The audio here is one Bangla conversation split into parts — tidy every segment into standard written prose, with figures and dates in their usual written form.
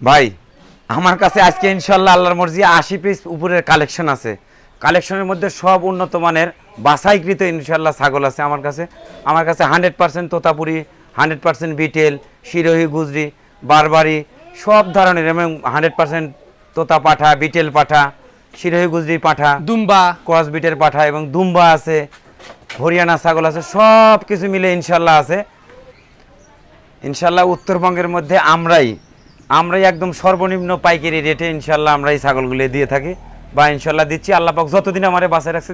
ভাই আমার কাছে আজকে ইনশাআল্লাহ আল্লাহর মর্জি 80 পিস উপরের কালেকশন আছে। কালেকশনের মধ্যে সব উন্নত মানের বাছাইকৃত ইনশাআল্লাহ ছাগল আছে আমার কাছে। আমার কাছে 100% তোতাপুরি, 100% বিটেল, শিরোহী, গুজরি, বারবারি সব ধরনের এবং 100% তোতা পাঠা, বিটেল পাঠা, শিরোহী, গুজরি পাঠা, দুম্বা, ক্রস বিটের পাঠা এবং দুম্বা আছে, হরিয়ানা ছাগল আছে, সব কিছু মিলে ইনশাআল্লাহ আছে। ইনশাআল্লাহ উত্তরবঙ্গের মধ্যে আমরাই একদম সর্বনিম্ন পাইকারি রেটে ইনশাআল্লাহ আমরা এই ছাগলগুলো দিয়ে থাকি বা ইনশাআল্লাহ দিচ্ছি। আল্লাহ পাক যতদিন আমারে বাঁচায় রাখছে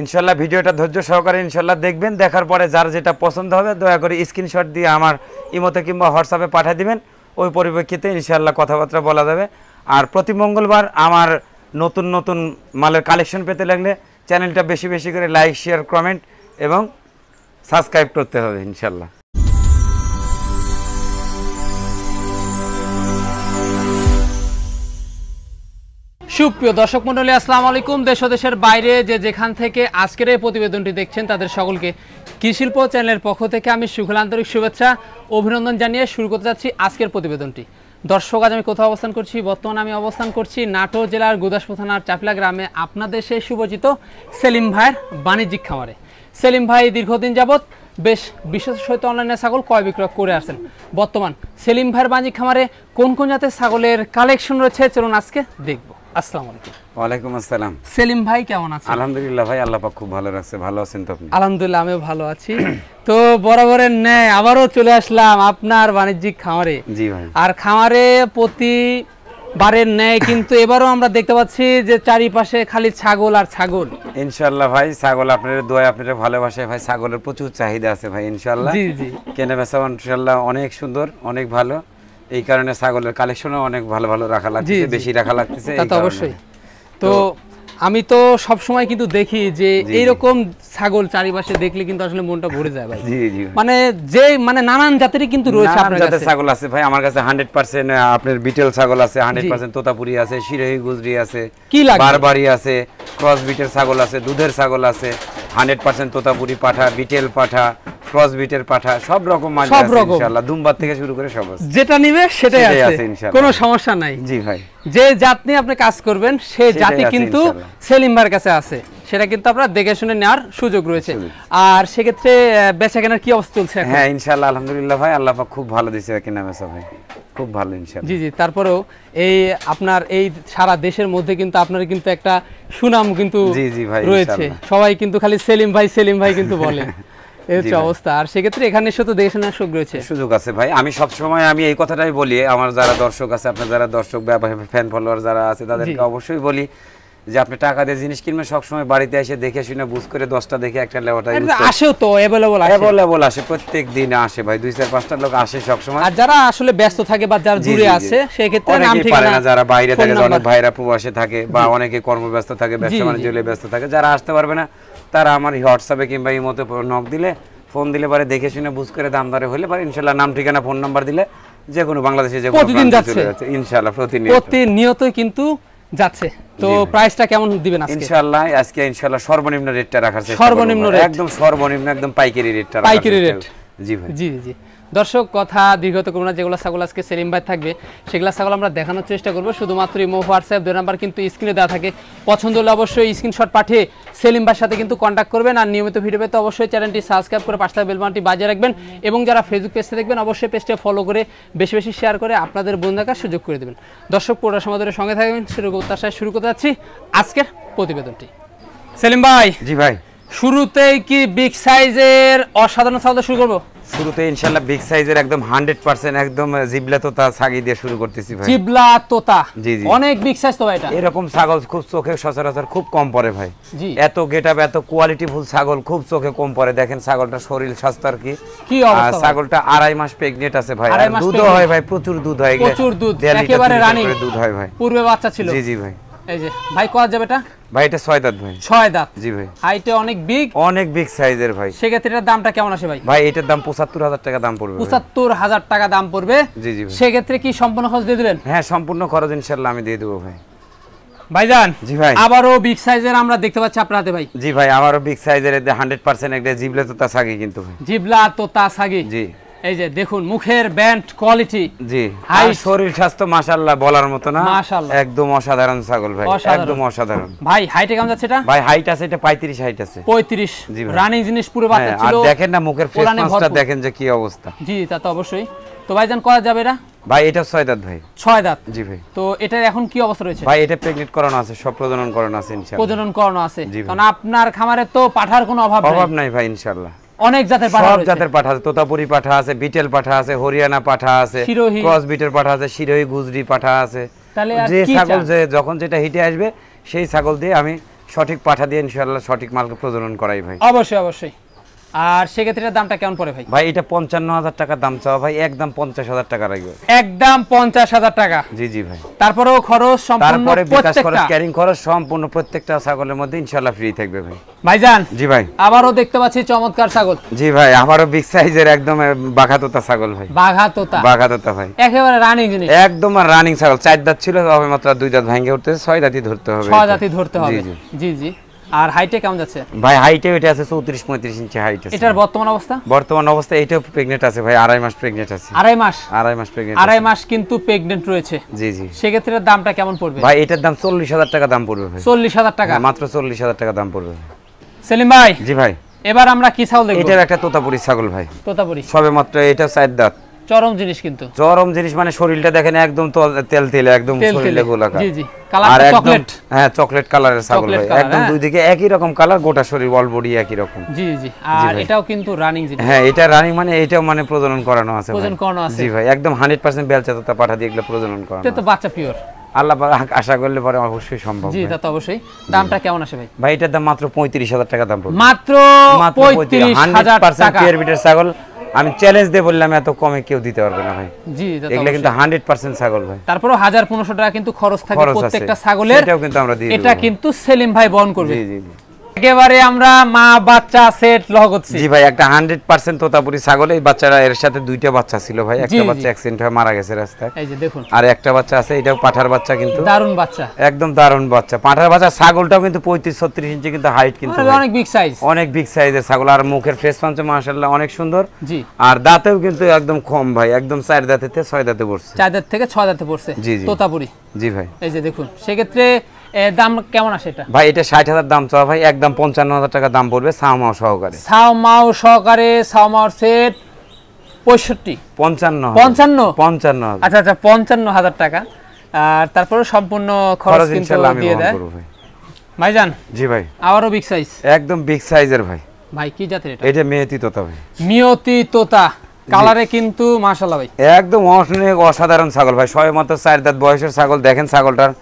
ইনশাআল্লাহ ভিডিওটা ধৈর্য সহকারে ইনশাআল্লাহ দেখবেন। দেখার পরে যার যেটা পছন্দ হবে দয়া করে স্ক্রিনশট দিয়ে আমার ইমোতে কিংবা হোয়াটসঅ্যাপে পাঠিয়ে দিবেন। ওই পরিপ্রেক্ষিতে ইনশাআল্লাহ কথাবার্তা বলা যাবে। আর প্রতি মঙ্গলবার আমার নতুন নতুন মালের কালেকশন পেতে লাগলে চ্যানেলটা বেশি বেশি করে লাইক, শেয়ার, কমেন্ট এবং সাবস্ক্রাইব করতে হবে ইনশাআল্লাহ। সুপ্রিয় দর্শক মণ্ডলী, আসসালামু আলাইকুম। দেশ ও দেশের বাইরে যে যেখান থেকে আজকের এই প্রতিবেদনটি দেখছেন তাদের সকলকে কৃষিশিল্প চ্যানেলের পক্ষ থেকে আমি সুখল আন্তরিক শুভেচ্ছা অভিনন্দন জানিয়ে শুরু করতে যাচ্ছি আজকের প্রতিবেদনটি। দর্শক, আজ আমি কোথাও অবস্থান করছি? বর্তমানে আমি অবস্থান করছি নাটোর জেলার গুদাসপুর থানার চাপিলা গ্রামে আপনাদের সেই সুপরিচিত সেলিম ভাইয়ের বাণিজ্যিক খামারে। সেলিম ভাই দীর্ঘদিন যাবৎ বেশ বিশেষ সহিত অনলাইনে ছাগল ক্রয় বিক্রয় করে আসছেন। বর্তমান সেলিম ভাইয়ের বাণিজ্যিক খামারে কোন কোন জাতের ছাগলের কালেকশন রয়েছে চলুন আজকে দেখবো। আসসালামু আলাইকুম। ওয়ালাইকুম আসসালাম। সেলিম ভাই কেমন আছেন? আলহামদুলিল্লাহ ভাই, আল্লাহ পাক খুব ভালো রাখছে। ভালো আছেন তো আপনি? আলহামদুলিল্লাহ আমিও ভালো আছি। তো বরাবরের ন্যায় আবারও চলে আসলাম আপনার বাণিজ্যিক খামারে। জি ভাই। আর খামারে প্রতিবারের ন্যায় কিন্তু এবারও আমরা দেখতে পাচ্ছি যে চারিপাশে খালি ছাগল আর ছাগল। ইনশাআল্লাহ ভাই, ছাগল আপনাদের দোয়া, আপনাদের ভালোবাসায় ভাই ছাগলের প্রচুর চাহিদা আছে ভাই ইনশাআল্লাহ। জি জি। কেনা বেচা ইনশাআল্লাহ অনেক সুন্দর, অনেক ভালো। এই কারণে ছাগলের কালেকশনও অনেক ভালো ভালো রাখা লাগছে, বেশি রাখা লাগতেছে। তা তো অবশ্যই। তো আমি তো সব সময় কিন্তু দেখি যে এইরকম ছাগল চারিপাশে দেখলে কিন্তু আসলে মনটা ভরে যায় ভাই। জি জি। মানে নানান জাতেরই কিন্তু রয়েছে আপনার কাছে। ছাগল আছে ভাই আমার কাছে 100% আপনার বিটেল ছাগল আছে, 100% তোতাপুরি আছে, শিরোহী, গুজরি আছে, বারবারি আছে, ক্রস বিটের ছাগল আছে, দুধের ছাগল আছে, 100% তোতাপুরি পাঠা, বিটেল পাঠা, ক্রস বিটের পাঠা, সব রকম মাল আছে ইনশাআল্লাহ। দুম্বার থেকে শুরু করে সব আছে, যেটা নিবে সেটাই আছে ইনশাআল্লাহ, কোনো সমস্যা নাই। জি ভাই, যে জাত নিয়ে আপনি কাজ করবেন সেই জাতি কিন্তু সেলিম ভাইয়ের কাছে আছে, সেটা কিন্তু আপনারা দেখে শুনে নেওয়ার সুযোগ রয়েছে। আর সেক্ষেত্রে বেচাকেনার কি অবস্থা চলছে এখন? হ্যাঁ ইনশাআল্লাহ আলহামদুলিল্লাহ ভাই, আল্লাহ পাক খুব ভালো দিয়েছে কিনা বেচা ভাই, খুব ভালো ইনশাআল্লাহ। জি জি। তারপরেও এই আপনার এই সারা দেশের মধ্যে কিন্তু আপনার কিন্তু একটা সুনাম কিন্তু রয়েছে, সবাই কিন্তু খালি সেলিম ভাই কিন্তু বলে এই হচ্ছে অবস্থা। আর সেক্ষেত্রে এখানে শুধু দেখে নেওয়ার সুযোগ আছে ভাই। আমি সবসময় এই কথাটাই বলি, আমার যারা দর্শক আছে, আপনার যারা দর্শক ফ্যান ফলোয়ার যারা আছে তাদেরকে অবশ্যই বলি যে আপনি টাকা দিয়ে জিনিস কিনবেন সবসময় বাড়িতে এসে দেখে শুনে বুঝ করে 10টা দেখে একটা লেওয়াটা আসেও তো অ্যাভেলেবল আসে, প্রত্যেক দিন আসে ভাই, 2-4-5টা লোক আসে সবসময়। আর যারা আসলে ব্যস্ত থাকে বা যারা দূরে আছে সেই ক্ষেত্রে নাম ঠিকানা, যারা বাইরে থাকে, অনেক ভাইরা প্রবাসে থাকে বা অনেকে কর্মব্যস্ত থাকে, ব্যবসা বাণিজ্যে ব্যস্ত থাকে, যারা আসতে পারবে না তারা আমার হোয়াটসঅ্যাপে কিংবা ইমোতে নক দিলে, ফোন দিলে পারে দেখে শুনে বুঝ করে দাম দরে হলে পারে ইনশাআল্লাহ নাম ঠিকানা ফোন নাম্বার দিলে যে কোনো বাংলাদেশে যে কোনো প্রতিদিন যাচ্ছে ইনশাআল্লাহ, প্রতিনিয়ত কিন্তু যাচ্ছে। তো প্রাইসটা কেমন দিবেন আজকে? ইনশাআল্লাহ আজকে ইনশাআল্লাহ সর্বনিম্ন রেটটা রাখার চেষ্টা করব। সর্বনিম্ন রেট, একদম সর্বনিম্ন, একদম পাইকারি রেটটা রাখার পাইকারি রেট। জি ভাই। জি জি। দর্শক, কথা দীর্ঘত করব না, যেগুলো ছাগল আজকে সেলিম ভাই থাকবে সেগুলো ছাগল আমরা দেখানোর চেষ্টা করব। শুধুমাত্র ইমো, হোয়াটসঅ্যাপ 2 নাম্বার কিন্তু স্ক্রিনে দেওয়া থাকে। পছন্দ হলে অবশ্যই স্ক্রিনশট পাঠিয়ে সেলিম ভাইয়ের সাথে কিন্তু কন্ট্যাক্ট করবেন। আর নিয়মিত ভিডিও পেতে অবশ্যই চ্যানেলটি সাবস্ক্রাইব করে পাশে বেল বাটনটি বাজিয়ে রাখবেন এবং যারা ফেসবুক পেজে দেখবেন অবশ্যই পেজটি ফলো করে বেশি বেশি শেয়ার করে আপনাদের বন্ধু দেখার সুযোগ করে দেবেন। দর্শক, পুরো সময় ধরে সঙ্গে থাকবেন। শুরু করতে যাচ্ছি আজকের প্রতিবেদনটি। সেলিম ভাই। জি ভাই। শুরুতেই কি বিগ সাইজের অসাধারণ ছাগল শুরু করব? শুরুতে ইনশাআল্লাহ বিগ সাইজের একদম 100% একদম জিবলা তোতা ছাগি দিয়ে শুরু করতেছি ভাই। জিবলা তোতা, জি জি, অনেক বিগ সাইজ তো এটা। এরকম ছাগল খুব চোখে সচরাচর খুব কম পড়ে ভাই। এত গেটআপ, এত কোয়ালিটি ফুল ছাগল খুব চোখে কম পড়ে। দেখেন ছাগলটা শরীর স্বাস্থ্য কি অবস্থা। ছাগলটা 2.5 মাস প্রেগনেন্ট আছে ভাই, আর দুধও হয় ভাই, প্রচুর দুধ হয়, প্রচুর দুধ, একেবারে রানিং দুধ হয় ভাই। পূর্বে বাচ্চা ছিল। জি জি ভাই। এই যে ভাই কত যাবে এটা? ভাই এটা 6 দাঁত ভাই। 6 দাঁত। জি ভাই। হাইটে অনেক বিগ সাইজের ভাই। সেক্ষেত্রে এটার দামটা কেমন আসে ভাই? ভাই এটার দাম 75,000 টাকা দাম পড়বে। 75,000 টাকা দাম পড়বে। জি জি ভাই। সেক্ষেত্রে কি সম্পূর্ণ খরচ দিয়ে দিবেন? হ্যাঁ সম্পূর্ণ খরচ ইনশাআল্লাহ আমি দিয়ে দেব ভাই। ভাইজান। জি ভাই। আবারও বিগ সাইজের আমরা দেখতে পাচ্ছি আপনার হাতে ভাই। জি ভাই, আবারও বিগ সাইজের 100% একটা জিবলা তোতা ছাগি কিন্তু ভাই। জিবলা তোতা ছাগি। জি। এই যে দেখুন মুখের ব্যান্ড কোয়ালিটি, জি, হাই আর শরীর স্বাস্থ্য মাশাআল্লাহ বলার মতো না, মাশাআল্লাহ একদম অসাধারণ ছাগল ভাই, অসাধারণ। একদম অসাধারণ। ভাই হাইটে কেমন যাচ্ছে এটা? ভাই হাইট আছে এটা 35 হাইট আছে। 35 জি ভাই। রানিং জিনিস পুরো বাচ্চা আর ছিল। দেখেন না মুখের ওলানে ফেসটা ভরপুর। দেখেন যে কি অবস্থা। জি তা তো অবশ্যই। তো ভাইজান করা যাবে এটা? ভাই এটা 6 দাঁত ভাই। 6 দাঁত। জি ভাই। তো এটার এখন কি অবস্থা রয়েছে? ভাই এটা প্রেগনেন্ট করানো আছে, সব প্রজনন করানো আছে ইনশাআল্লাহ। প্রজনন করানো আছে, জি ভাই। কারণ আপনার খামারে তো পাঠার কোনো অভাব অভাব নাই। নাই ভাই ইনশাআল্লাহ। অনেক জাতের পাঠা সব রয়েছে। জাতের পাঠা আছে, তোতাপুরি পাঠা আছে, বিটেল পাঠা আছে, হরিয়ানা পাঠা আছে, শিরোহী। ক্রস বিটের পাঠা আছে, শিরোহী গুজরি পাঠা আছে। তাহলে আর যে কি ছাগল চান? যে যখন যেটা হিটে আসবে সেই ছাগল দিয়ে আমি সঠিক পাঠা দিয়ে ইনশাআল্লাহ সঠিক মালকে প্রজনন করাই ভাই। অবশ্যই অবশ্যই। আর সেক্ষেত্রে এটার দামটা কেমন পড়ে ভাই? ভাই এটা 55,000 টাকা দাম চাওয়া ভাই, একদম 50,000 টাকা রাখবে। একদম 50,000 টাকা। জি জি ভাই। তারপরেও খরচ সম্পূর্ণ তারপরে বিকাশ খরচ, প্রত্যেকটা। ক্যারিং খরচ সম্পূর্ণ প্রত্যেকটা ছাগলের মধ্যে ইনশাআল্লাহ ফ্রি থাকবে ভাই। ভাইজান জি ভাই। আবারও দেখতে পাচ্ছি চমৎকার ছাগল। জি ভাই, আমারও বিগ সাইজের একদম বাঘাতোতা ছাগল ভাই। বাঘা তোতা। বাঘাতোতা ভাই। একেবারে রানিং জিনিস। একদম রানিং ছাগল, 4 দাঁত ছিল তবে মাত্র 2 দাঁত ভাঙে উঠতেছে, 6 দাঁতই ধরতে হবে। 6 দাঁতই ধরতে হবে। জি জি। জি জি। আর হাইটে কেমন যাচ্ছে? ভাই হাইটে এটা আছে 34-35 ইঞ্চি হাইট আছে। এটার বর্তমান অবস্থা? বর্তমান অবস্থা এটাও প্রেগনেন্ট আছে ভাই, 2.5 মাস প্রেগনেন্ট আছে। 2.5 মাস? 2.5 মাস প্রেগনেন্ট। 2.5 মাস কিন্তু প্রেগনেন্ট রয়েছে। জি জি। সেক্ষেত্রে দামটা কেমন পড়বে? ভাই এটার দাম 40,000 টাকা দাম পড়বে ভাই। 40,000 টাকা? হ্যাঁ, মাত্র 40,000 টাকা দাম পড়বে। সেলিম ভাই জি ভাই। এবার আমরা কি ছাগল দেখব? এটার একটা তোতাপুরি ছাগল ভাই, তোতাপুরি। সবে মাত্র এটা 4 দাঁত। চরম জিনিস কিন্তু। চরম জিনিস মানে শরীরটা দেখেন একদম তেল তেল, একদম তেল শরীরটা তেলে। গোলাকার। জি জি। আর কালারটা একদম চকলেট। হ্যাঁ চকলেট কালারের ছাগল চকলেট ভাই, কালার, একদম হ্যাঁ। দুই দিকে একই রকম কালার, গোটা শরীর অল বডি একই রকম। জি জি। আর ভাই। এটাও কিন্তু রানিং জিনিস। হ্যাঁ এটা রানিং মানে এটাও মানে প্রজনন করানো আছে ভাই। প্রজনন করানো আছে। জি ভাই, একদম 100% বেলচা তোতা পাঠা দিয়ে এগুলো প্রজনন করানো এটা তো আছে। বাচ্চা পিওর। আল্লাহ পাক আশা করলে পরে অবশ্যই সম্ভব জি ভাই। তা তো অবশ্যই। দামটা কেমন আসে ভাই? ভাই এটার দাম মাত্র 35,000 টাকা দাম পড়বে। মাত্র 35,000 টাকা। 100% পিওর বিটের ছাগল, আমি চ্যালেঞ্জ দিয়ে বললাম এত কমে কেউ দিতে পারবে না ভাই। জি তা তো এগুলো অবশ্যই। কিন্তু 100% ছাগল ভাই। তারপরও 1500 টাকা কিন্তু খরচ থাকে খরচ আছে, প্রত্যেকটা ছাগলের। সেটাও কিন্তু আমরা দিয়ে এটা দেব। কিন্তু সেলিম ভাই বহন করবে। জি জি জি। একেবারে আমরা মা বাচ্চা সেট লহ করছি। জি ভাই, একটা 100% তোতাপুরি ছাগল, এই বাচ্চারা এর সাথে 2টা বাচ্চা ছিল ভাই, জি, একটা জি। বাচ্চা অ্যাক্সিডেন্ট হয়ে মারা গেছে রাস্তায়, এই যে দেখুন আর একটা বাচ্চা আছে, এটাও পাঠার বাচ্চা কিন্তু দারুন বাচ্চা। একদম দারুণ বাচ্চা, পাঠার বাচ্চা। ছাগলটাও কিন্তু 35-36 ইঞ্চি কিন্তু হাইট, কিন্তু মানে ভাই অনেক বিগ সাইজ। অনেক বিগ সাইজের ছাগল, আর মুখের ফেস পাঞ্চ মাশাআল্লাহ অনেক সুন্দর। জি। আর দাঁতেও কিন্তু একদম কম ভাই, একদম 4 দাঁতেতে 6 দাঁতে পড়ছে। 4 দাঁত থেকে 6 দাঁতে পড়ছে। জি, জি। তোতাপুরি। জি ভাই। এই যে দেখুন সেক্ষেত্রে দাম কেমন আসে এটা? ভাই এটা 60,000 দাম চাওয়া ভাই, একদম 55,000 টাকা দাম পড়বে সামাও সহকারে। সাওমাও সহকারে, সাওমাও সেট 65 55 55 আচ্ছা আচ্ছা 55,000 টাকা। আর তারপরে সম্পূর্ণ খরচ খরচ কিন্তু ইনশাআল্লাহ আমি দিয়ে বহন দেয় করব ভাই। ভাইজান। জি ভাই। আবারও বিগ সাইজ। একদম বিগ সাইজের ভাই। ভাই কি জাতের এটা? এটা মেয়েতি তোতা ভাই। মিয়তি তোতা কালারে কিন্তু মাশাআল্লাহ ভাই একদম অনেক অসাধারণ ছাগল ভাই, সবে মাত্র 4 দাঁত বয়সের ছাগল। দেখেন ছাগলটার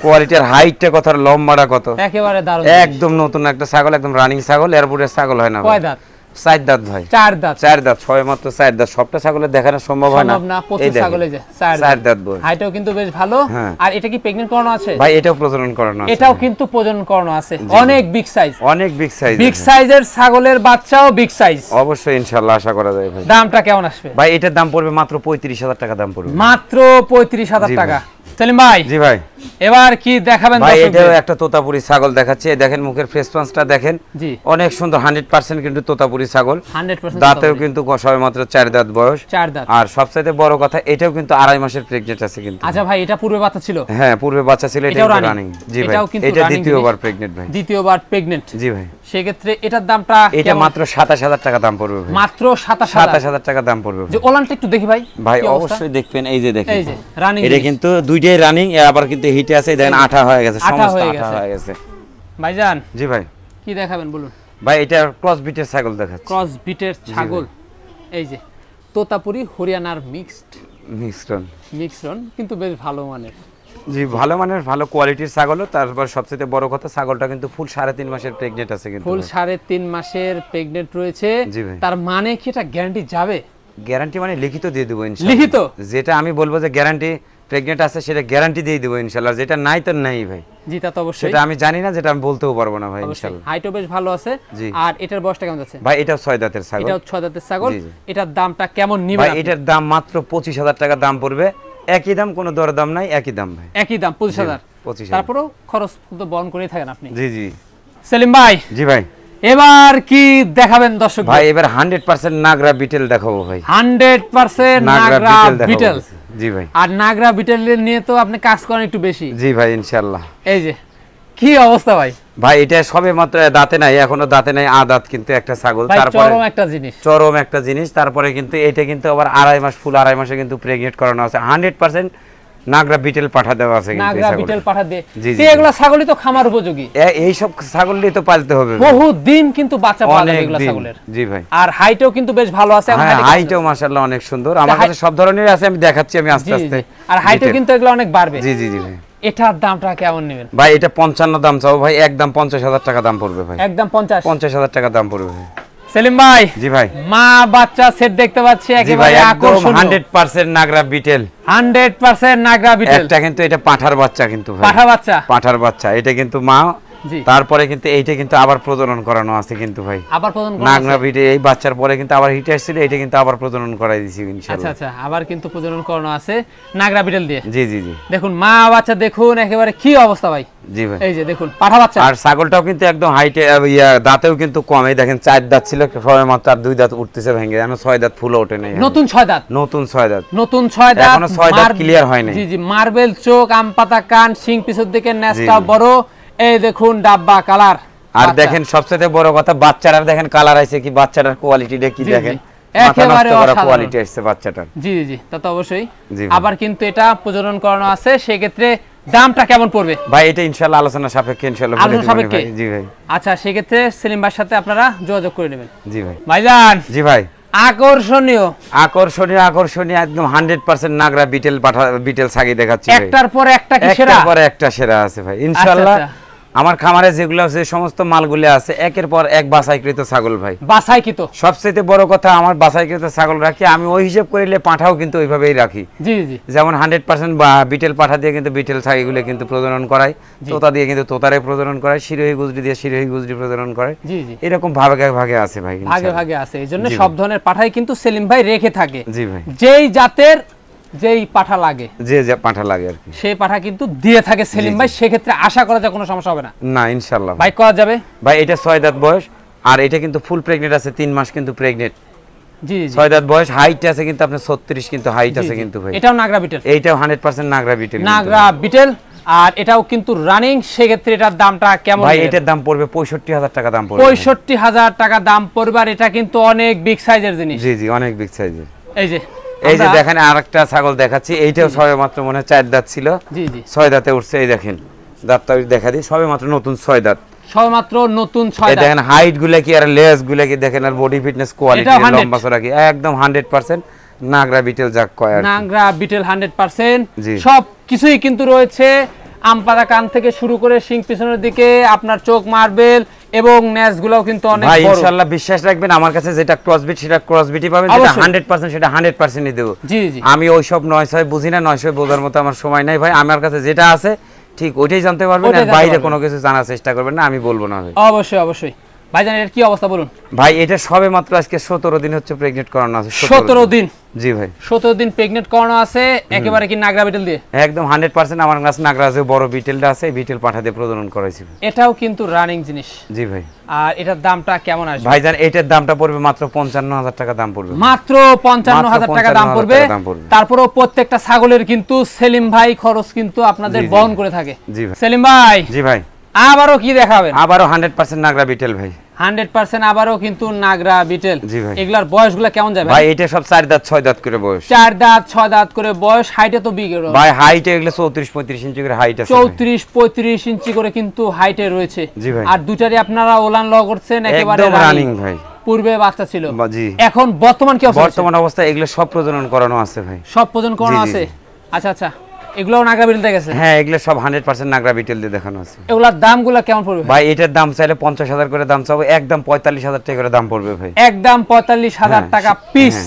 কোয়ালিটির, হাইটটা কত, লম্বাটা কত, একেবারে দারুণ। একদম নতুন একটা ছাগল, একদম রানিং ছাগল। এয়ারপোর্টের ছাগল হয় না ভাই। কয় দাঁত? 4 দাঁত ভাই। 4 দাঁত। 4 দাঁত, সবে মাত্র 4 দাঁত। সবটা ছাগলের দেখানো সম্ভব হয় না। সম্ভব না, প্রচুর এই দেখেন, ছাগলে যে 4 4 দাঁত বয়স। হাইটাও কিন্তু বেশ ভালো। হ্যাঁ। আর এটা কি প্রেগন্যান্ট করানো আছে? ভাই এটাও প্রজনন করানো আছে। এটাও কিন্তু প্রজনন করানো আছে। অনেক বিগ সাইজ। অনেক বিগ সাইজ। বিগ সাইজের ছাগলের বাচ্চাও বিগ সাইজ। অবশ্যই ইনশাআল্লাহ আশা করা যায় ভাই। দামটা কেমন আসবে? ভাই এটার দাম পড়বে মাত্র 35,000 টাকা দাম পড়বে। মাত্র 35,000 জি টাকা। ভাই। সেলিম ভাই জি ভাই। এবার কি দেখাবেন ভাই দর্শকদের? এটাও একটা তোতাপুরি ছাগল দেখাচ্ছে, দেখেন মুখের ফেস পাঞ্চটা দেখেন, জি অনেক সুন্দর। 100% কিন্তু তোতাপুরি ছাগল। 100% দাঁতেও কিন্তু সবে মাত্র 4 দাঁত বয়স। 4 দাঁত। আর সবচাইতে বড় কথা এটাও কিন্তু 2.5 মাসের প্রেগনেন্ট আছে কিন্তু। আচ্ছা ভাই এটা পূর্বে বাচ্চা ছিল? হ্যাঁ পূর্বে বাচ্চা ছিল, এটাও এটা running? রানিং। জি ভাই, এটাও কিন্তু এটা running দ্বিতীয়বার জিনিস? প্রেগনেন্ট ভাই। দ্বিতীয়বার প্রেগন্যান্ট। জি ভাই। সেক্ষেত্রে এটার দামটা এটা কেমন? মাত্র 27,000 টাকা দাম পড়বে ভাই। মাত্র 27,000। 27,000 টাকা দাম পড়বে ভাই। যে ওলানটা একটু দেখি ভাই। ভাই কি অবস্থা? অবশ্যই দেখবেন, এই যে দেখেন, এই যে রানিং। এটা কিন্তু দুইটাই রানিং, আবার কিন্তু হিটে আছে, দেখেন আঠা হয়ে গেছে, আঠা সমস্ত হয়ে আঠা গেছে। হয়ে গেছে। ভাইজান জি ভাই। কি দেখাবেন বলুন? ভাই এটা ক্রস বিটের ছাগল দেখাচ্ছে। ক্রস বিটের ছাগল। এই যে তোতাপুরি হরিয়ানার মিক্সরন কিন্তু বেশ ভালো মানের। জি ভালো মানের, ভালো কোয়ালিটির ছাগল। তারপর সবচেয়ে বড় কথা ছাগলটা কিন্তু ফুল 3.5 মাসের প্রেগনেন্ট আছে কিন্তু। ফুল 3.5 মাসের প্রেগন্যান্ট রয়েছে। জি ভাই। তার মানে কি এটা গ্যারান্টি যাবে? গ্যারান্টি মানে লিখিত দিয়ে দেবো ইনশাআল্লাহ। লিখিত? যেটা আমি বলবো যে গ্যারান্টি প্রেগনেন্ট আছে সেটা গ্যারান্টি দিয়ে দেবো ইনশাআল্লাহ, যেটা নাই তো নাই ভাই। জি তা তো অবশ্যই। সেটা আমি জানি না, যেটা আমি বলতেও পারবো না ভাই ইনশাআল্লাহ। হাইটও বেশ ভালো আছে। জি। আর এটার বয়সটা কেমন যাচ্ছে? ভাই এটাও 6 দাঁতের ছাগল। এটাও 6 দাঁতের ছাগল। জি, জি। এটার দামটা কেমন নিবেন ভাই আপনি? এটার দাম মাত্র 25,000 টাকা দাম পড়বে। একই দাম, কোনো দরদাম নাই, একই দাম ভাই। একই দাম 25,000। 25,000। তারপরেও খরচ তো বহন করেই থাকেন আপনি। জি জি। সেলিম ভাই জি ভাই। এবার কি দেখাবেন দর্শক ভাই এবার 100% নাগরা বিটেল দেখাবো ভাই 100% নাগরা বিটেল জি ভাই আর নাগরা বিটেল নিয়ে তো আপনি কাজ করেন একটু বেশি জি ভাই ইনশাআল্লাহ এই যে কি অবস্থা ভাই ভাই এটা সবে মাত্র দাঁতে নাই এখনো দাঁতে নাই আদাত কিন্তু একটা ছাগল তারপরে চরম একটা জিনিস তারপরে কিন্তু এটা কিন্তু আবার 2.5 মাস ফুল 2.5 মাসে কিন্তু প্রেগন্যান্ট করানো আছে 100% নাগরা বিটেল পাঠা দেওয়া আছে কিন্তু নাগরা বিটেল পাঠা দিয়ে জি এগুলা ছাগলই তো খামার উপযোগী এই সব ছাগলই তো পালতে হবে বহু দিন কিন্তু বাচ্চা পাওয়া যাবে এগুলা ছাগলের জি ভাই আর হাইটও কিন্তু বেশ ভালো আছে হাইটও মাশাআল্লাহ অনেক সুন্দর আমার কাছে সব ধরনের আছে আমি দেখাচ্ছি আমি আস্তে আস্তে আর হাইটও কিন্তু এগুলা অনেক বাড়বে জি জি জি ভাই এটার দামটা কেমন নেবেন ভাই এটা 55 দাম চাও ভাই একদম 50000 টাকা দাম পড়বে ভাই একদম 50000 টাকা দাম পড়বে ভাই সেলিম ভাই জি ভাই মা বাচ্চা সেট দেখতে পাচ্ছি একেবারে আকর্ষণীয় 100% নাগরা বিটেল 100% নাগরা বিটেল এটা কিন্তু এটা পাঠার বাচ্চা কিন্তু ভাই পাঠার বাচ্চা এটা কিন্তু মা তারপরে কিন্তু এইটা কিন্তু আবার প্রজনন করানো আছে কিন্তু ভাই আবার প্রজনন নাগরা বিটেল এই বাচ্চার পরে কিন্তু আবার হিট আসছিল এটা কিন্তু আবার প্রজনন করাই দিছি ইনশাআল্লাহ আচ্ছা আচ্ছা আবার কিন্তু প্রজনন করানো আছে নাগরা বিটেল দিয়ে জি জি জি দেখুন মা বাচ্চা দেখুন একেবারে কি অবস্থা ভাই জি ভাই এই যে দেখুন পাঠা বাচ্চা আর ছাগলটাও কিন্তু একদম হাইটে দাঁতেও কিন্তু কম এই দেখেন 4 দাঁত ছিল সবে মাত্র আর 2 দাঁত উঠতেছে ভেঙে এখনো 6 দাঁত ফুলে ওঠে নাই নতুন 6 দাঁত নতুন 6 দাঁত এখনো 6 দাঁত ক্লিয়ার হয় নাই জি জি মার্বেল চোখ আম পাতা কান শিং পিছর দিকে নেসটা বড় এই দেখুন ডাব্বা কালার আর দেখেন সবচেয়ে বড় কথা বাচ্চাটার দেখেন কালার আছে কি বাচ্চাটার কোয়ালিটিটা কি দেখেন একেবারে অসাধারণ কোয়ালিটি আসছে বাচ্চাটার জি জি তা তো অবশ্যই আবার কিন্তু এটা প্রজনন করানো আছে সেই ক্ষেত্রে দামটা কেমন পড়বে ভাই এটা ইনশাআল্লাহ আলোচনা সাপেক্ষে ইনশাআল্লাহ বলে দেব ভাই জি ভাই আচ্ছা সেই ক্ষেত্রে সেলিম ভাইয়ের সাথে আপনারা যোগাযোগ করে নেবেন জি ভাই ভাইজান জি ভাই আকর্ষণীয় একদম 100% নাগরা বিটেল ছাগি দেখাচ্ছি ভাই একটার পর একটা কি সেরা একটার পর একটা সেরা আছে ভাই ইনশাআল্লাহ আমার খামারে যেগুলো আছে সমস্ত মালগুলো আছে একের পর এক বাছাইকৃত ছাগল ভাই বাছাইকৃত সবচেয়ে বড় কথা আমার বাছাইকৃত ছাগল রাখি আমি ওই হিসাব করিলে পাঠাও কিন্তু ওইভাবেই রাখি জি জি যেমন 100% বিটেল পাঠা দিয়ে কিন্তু বিটেল ছাগিগুলো কিন্তু প্রজনন করায় তোতা দিয়ে কিন্তু তোতারে প্রজনন করায় শিরোহী গুজরি দিয়ে শিরোহী গুজরি প্রজনন করে জি জি এরকম ভাগে ভাগে আছে ভাই ভাগে ভাগে আছে এইজন্য সব ধরনের পাঠাই কিন্তু সেলিম ভাই রেখে থাকে জি ভাই যেই জাতের যেই পাঠা লাগে যে পাঠা লাগে আর কি সেই পাঠা কিন্তু দিয়ে থাকে সেলিম ভাই সেই ক্ষেত্রে আশা করা যায় কোনো সমস্যা হবে না না ইনশাআল্লাহ ভাই করা যাবে ভাই এটা 6 দাঁত বয়স আর এটা কিন্তু ফুল প্রেগন্যান্ট আছে 3 মাস কিন্তু প্রেগন্যান্ট জি জি 6 দাঁত বয়স হাইট আছে কিন্তু আপনার 36 কিন্তু হাইট আছে কিন্তু ভাই এটাও নাগরা বিটেল এইটাও 100% নাগরা বিটেল আর এটাও কিন্তু রানিং সেই ক্ষেত্রে এটার দামটা কেমন ভাই এটার দাম পড়বে 65000 টাকা দাম পড়বে 65000 টাকা দাম পড়বে আর এটা কিন্তু অনেক বিগ সাইজের জিনিস জি জি অনেক বিগ সাইজের এই যে দেখেন আরেকটা ছাগল দেখাচ্ছি এইটাও সবে মাত্র মনে 4 দাঁত ছিল জি জি 6 দাঁতে উঠছে এই দেখেন দাঁতটা দেখা দিই সবে মাত্র নতুন 6 দাঁত সবে মাত্র নতুন 6 দাঁত দেখেন হাইট গুলা কি আর লেস গুলা কি দেখেন আর বডি ফিটনেস কোয়ালিটি লম্বা চড়া কি একদম 100% নাগরা বিটেল যাক কয় আর নাগরা বিটেল 100% সব কিছুই কিন্তু রয়েছে আমপাতা কান থেকে শুরু করে শিং পিছনের দিকে আপনার চোখ মার্বেল এবং নেসগুলোও কিন্তু অনেক বড় ভাই ইনশাআল্লাহ বিশ্বাস রাখবেন আমার কাছে যেটা ক্রসবিট সেটা ক্রসবিটই পাবেন যেটা 100% সেটা 100%ই দেব জি জি আমি ওই সব 900 বুঝি না 900 বোঝার মতো আমার সময় নাই ভাই আমার কাছে যেটা আছে ঠিক ওইটাই জানতে পারবেন আর বাইরে কোনো কিছু জানার চেষ্টা করবেন না আমি বলবো না ভাই অবশ্যই অবশ্যই ভাইজান এর কি অবস্থা বলুন ভাই এটা সবে মাত্র আজকে 17 দিন হচ্ছে প্রেগন্যান্ট করানো আছে 17 দিন জি ভাই 17 দিন প্রেগন্যান্ট করানো আছে একেবারে কি নাগরা বিটেল দিয়ে একদম 100% আমার কাছে নাগরা যে বড় বিটেলটা আছে বিটেল পাঠা দিয়ে প্রজনন করাইছি এটাও কিন্তু রানিং জিনিস জি ভাই আর এটার দামটা কেমন আসবে ভাইজান এটার দামটা পড়বে মাত্র 55000 টাকা দাম পড়বে মাত্র 55000 টাকা দাম পড়বে তারপরেও প্রত্যেকটা ছাগলের কিন্তু সেলিম ভাই খরচ কিন্তু আপনাদের বহন করে থাকে জি ভাই সেলিম ভাই জি ভাই আবারো কি দেখাবেন আবারো 100% নাগরা বিটেল ভাই 100% আবারও কিন্তু নাগরা বিটেল জি ভাই এগুলার বয়সগুলো কেমন যাবে ভাই এটা সব 4 দাঁত 6 দাঁত করে বয়স 4 দাঁত 6 দাঁত করে বয়স হাইটে তো বিগ ভাই হাইটে এগুলো 34 35 ইঞ্চি করে হাইট আছে 34 35 ইঞ্চি করে কিন্তু হাইটে রয়েছে জি ভাই আর দুটারই আপনারা ওলান ল করছেন একেবারে রানিং ভাই পূর্বে বাচ্চা ছিল জি এখন বর্তমান কি অবস্থা বর্তমান অবস্থা এগুলো সব প্রজনন করানো আছে ভাই সব প্রজনন করানো আছে আচ্ছা আচ্ছা এগুলো নাগরা বিটেল গেছে হ্যাঁ এগুলো সব 100% নাগরা বিটেল দিয়ে দেখানো আছে এগুলার দামগুলো কেমন পড়বে ভাই এটার দাম চাইলে 50000 করে দাম চাবো একদম 45000 টাকা করে দাম পড়বে ভাই একদম 45000 টাকা পিস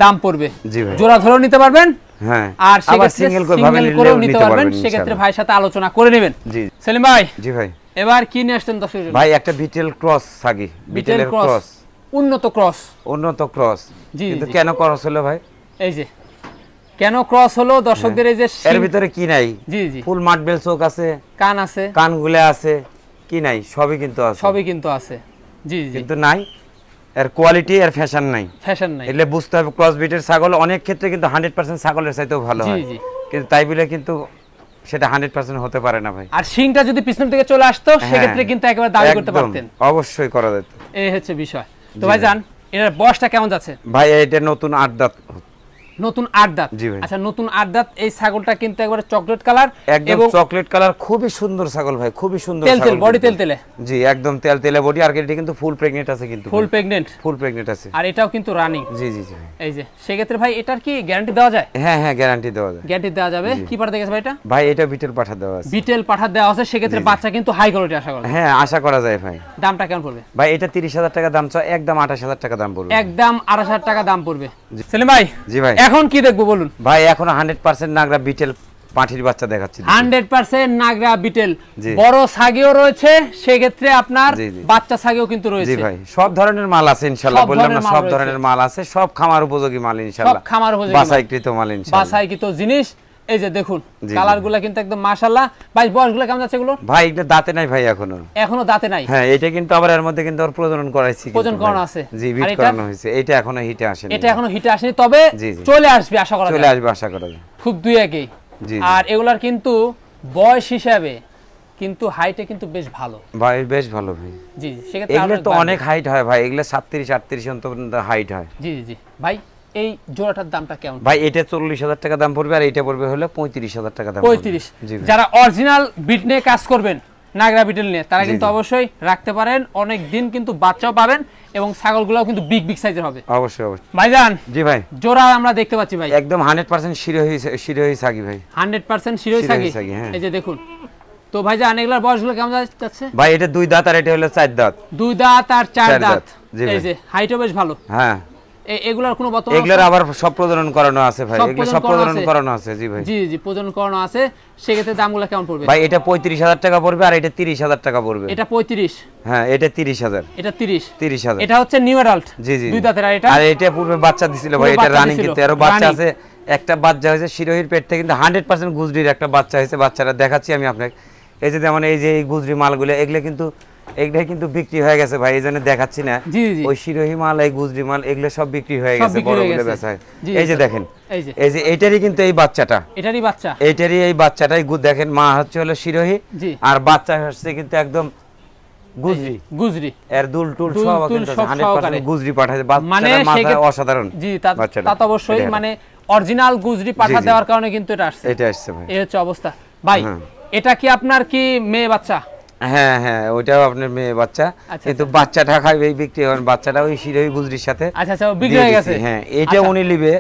দাম পড়বে জি ভাই জোড়া ধরেও নিতে পারবেন হ্যাঁ আর আবার সিঙ্গেল করে ভাবে নিতে পারবেন সেই ক্ষেত্রে ভাইয়ের সাথে আলোচনা করে নেবেন জি সেলিম ভাই জি ভাই এবার কি নিয়ে আসছেন দর্শকদের জন্য ভাই একটা বিটেল ক্রস ছাগি বিটেলের ক্রস উন্নত ক্রস কিন্তু কেন ক্রস হলো ভাই এই যে কেন ক্রস হলো দর্শকদের এই যে এর ভিতরে কি নাই জি জি ফুল মার্বেল চোখ আছে কান আছে কানগুলো আছে কি নাই সবই কিন্তু আছে সবই কিন্তু আছে জি জি কিন্তু নাই, এর কোয়ালিটি এর ফ্যাশন নাই, ফ্যাশন নাই, এগুলো বুঝতে হবে। ক্রস ব্রিডের ছাগল অনেক ক্ষেত্রে কিন্তু 100% ছাগলের চাইতেও ভালো জি হয়, জি। কিন্তু তাই বলে কিন্তু সেটা 100% হতে পারে না ভাই। আর শিংটা যদি পিছন থেকে চলে আসতো সেক্ষেত্রে কিন্তু একেবারে দাবি করতে একদম, পারতেন। অবশ্যই করা যেত। এই হচ্ছে বিষয়। তো ভাই জান এর বয়সটা কেমন যাচ্ছে? ভাই এটা নতুন 8 দাঁত। নতুন 8 দাঁত। জি ভাই। আচ্ছা নতুন 8 দাঁত, এই ছাগলটা কিন্তু একবারে চকলেট কালার একদম চকলেট কালার, খুবই সুন্দর ছাগল ভাই, খুবই সুন্দর তেল তেল ছাগল, বডি তেল তেলে। জি একদম তেল তেলে বডি। আর এটা কিন্তু ফুল প্রেগন্যান্ট আছে, কিন্তু ফুল প্রেগন্যান্ট, ফুল প্রেগন্যান্ট আছে। আর এটাও কিন্তু রানিং। জি জি জি। এই যে সেক্ষেত্রে ভাই এটার কি গ্যারান্টি দেওয়া যায়? হ্যাঁ হ্যাঁ, গ্যারান্টি দেওয়া যায়। গ্যারান্টি দেওয়া যাবে। কি পাঠা দেখেছে ভাই এটা? ভাই এটা বিটেল পাঠা দেওয়া আছে। বিটেল পাঠা দেওয়া আছে, সেক্ষেত্রে বাচ্চা কিন্তু হাই কোয়ালিটি আশা করা যায়। হ্যাঁ আশা করা যায় ভাই। দামটা কেমন পড়বে? ভাই এটা 30,000 টাকা দাম চাও, একদম 28,000 টাকা দাম পড়বে। একদম 28,000 টাকা দাম পড়বে। সেলিম ভাই, জি ভাই। এখন কি দেখবো বলুন? ভাই এখন 100% নাগরা বিটেল পাঠির বাচ্চা দেখাচ্ছি। 100% নাগরা বিটেল, জি। বড় ছাগিও রয়েছে, সেক্ষেত্রে আপনার জি, জি। বাচ্চা ছাগিও কিন্তু জি রয়েছে। ভাই, সব ধরনের মাল আছে ইনশাআল্লাহ। সব বললাম না, ধরনের মাল সব রয়েছে। ধরনের মাল আছে, সব খামার উপযোগী মাল সব ইনশাআল্লাহ। খামার উপযোগী মাল। বাছাইকৃত মাল ইনশাআল্লাহ। বাছাইকৃত জিনিস। এই যে দেখুন জি, কালারগুলো কিন্তু একদম মাশাআল্লাহ। ভাই বয়সগুলো কেমন যাচ্ছে এগুলো? ভাই এটা দাঁতে নাই ভাই এখনো। এখনো দাঁতে নাই? হ্যাঁ এটা কিন্তু আবার এর মধ্যে কিন্তু আর প্রজনন করাইছি, কিন্তু প্রজনন করানো ভাই। আছে। জি, আর বিট এটা? করানো হয়েছে। এটা এখনো হিটে আসেনি। এটা এখনো হিটে আসেনি, তবে জি, জি। চলে আসবে আশা করা চলে যায়। আসবে আশা করা যায়। খুব দুই একই। জি, জি। আর এগুলার কিন্তু বয়স হিসাবে কিন্তু হাইটে কিন্তু বেশ ভালো। ভাই বেশ ভালো ভাই। জি সেক্ষেত্রে এগুলো আরো তো বাড়বে। অনেক হাইট হয় ভাই, এগুলো 37-38 পর্যন্ত হাইট হয়। জি জি জি। ভাই এই জোড়াটার দামটা কেমন? ভাই এটা 40,000 টাকা দাম পড়বে, আর এটা পড়বে হলো 35,000 টাকা দাম পড়বে। 35। জি ভাই। যারা অরিজিনাল বিট নিয়ে কাজ করবেন, নাগরা বিটেল নিয়ে, তারা জি, কিন্তু জি। অবশ্যই রাখতে পারেন। অনেক দিন কিন্তু বাচ্চাও পাবেন এবং ছাগলগুলোও কিন্তু বিগ বিগ সাইজের হবে। অবশ্যই অবশ্যই। ভাইজান জি ভাই। জোড়া আমরা দেখতে পাচ্ছি ভাই, একদম 100% শিরোহী ছাগি ভাই। 100% শিরোই ছাগি। ছাগি, হ্যাঁ। এই যে দেখুন তো ভাইজান এগুলার বয়সগুলো কেমন যাচ্ছে? ভাই এটা 2 দাঁত, আর এটা হলো 4 দাঁত। 2 দাঁত আর 4 4 দাঁত। দাঁত। জি এই ভাই। যে হাইটও বেশ ভালো। হ্যাঁ এগুলার কোনো বর্তমান এগুলোর আবার সব প্রজনন করানো আছে ভাই, সব এগুলো সব প্রজনন প্রজনন আছে? করানো আছে। জি ভাই। জি জি প্রজনন করানো আছে, সেক্ষেত্রে দামগুলো কেমন পড়বে? ভাই এটা 35,000 টাকা পড়বে, আর এটা 30,000 টাকা পড়বে। এটা 35, হ্যাঁ এটা 30,000। এটা 30। 30,000। এটা হচ্ছে নিউ অ্যাডাল্ট। জি জি। 2 দাঁতের। আর এটা? আর এটা পূর্বে বাচ্চা দিছিল ভাই, পূর্বে এটা বাচ্চা রানিং, দিছিল। কিন্তু আরো বাচ্চা রানিং। আছে। একটা বাচ্চা হয়েছে শিরোহির পেট থেকে, কিন্তু 100% গুজরির একটা বাচ্চা হয়েছে। বাচ্চাটা দেখাচ্ছি আমি আপনাকে। এই যে যেমন এই যে এই গুজরি মালগুলো, এগুলো কিন্তু এগুলাই কিন্তু বিক্রি হয়ে গেছে ভাই, এই জন্য দেখাচ্ছি না। জি জি। ওই শিরোহি মাল, এই গুজরি মাল, এগুলো সব বিক্রি হয়ে সব গেছে, বিক্রি হয়ে বড়গুলো গেছে। বেচা হয়। জি, এই যে জি। দেখেন, এই যে এই যে এইটারই কিন্তু এই বাচ্চাটা, এটারই বাচ্চা। এইটারই এই বাচ্চাটাই দেখেন, মা হচ্ছে হলো শিরোহি, জি। আর বাচ্চা হচ্ছে কিন্তু একদম গুজরি। গুজরি। এর দুল টুল দুল সব টুল কিন্তু সব 100% সহকারে। গুজরি পাঠায়। মানে বাচ্চাটার মাথা সেক্ষেত্রে- অসাধারণ। জি তা বাচ্চাটা। তা তো অবশ্যই, এটা। মানে অরিজিনাল গুজরি পাঠা জি, জি। দেওয়ার কারণে কিন্তু এটা আসছে। এটা আসছে ভাই। এই হচ্ছে অবস্থা। ভাই হ্যাঁ। এটা কি আপনার কি মেয়ে বাচ্চা? হ্যাঁ হ্যাঁ, ওইটাও আপনার মেয়ে বাচ্চা, আচ্ছা, কিন্তু বাচ্চাটা খাইবে বিক্রি হন, বাচ্চাটা ওই শিরোহি গুজরির সাথে আচ্ছা আচ্ছা ও বিক্রি দিয়ে হয়ে দিছি। গেছে। হ্যাঁ এটা আচ্ছা। উনি নিবে,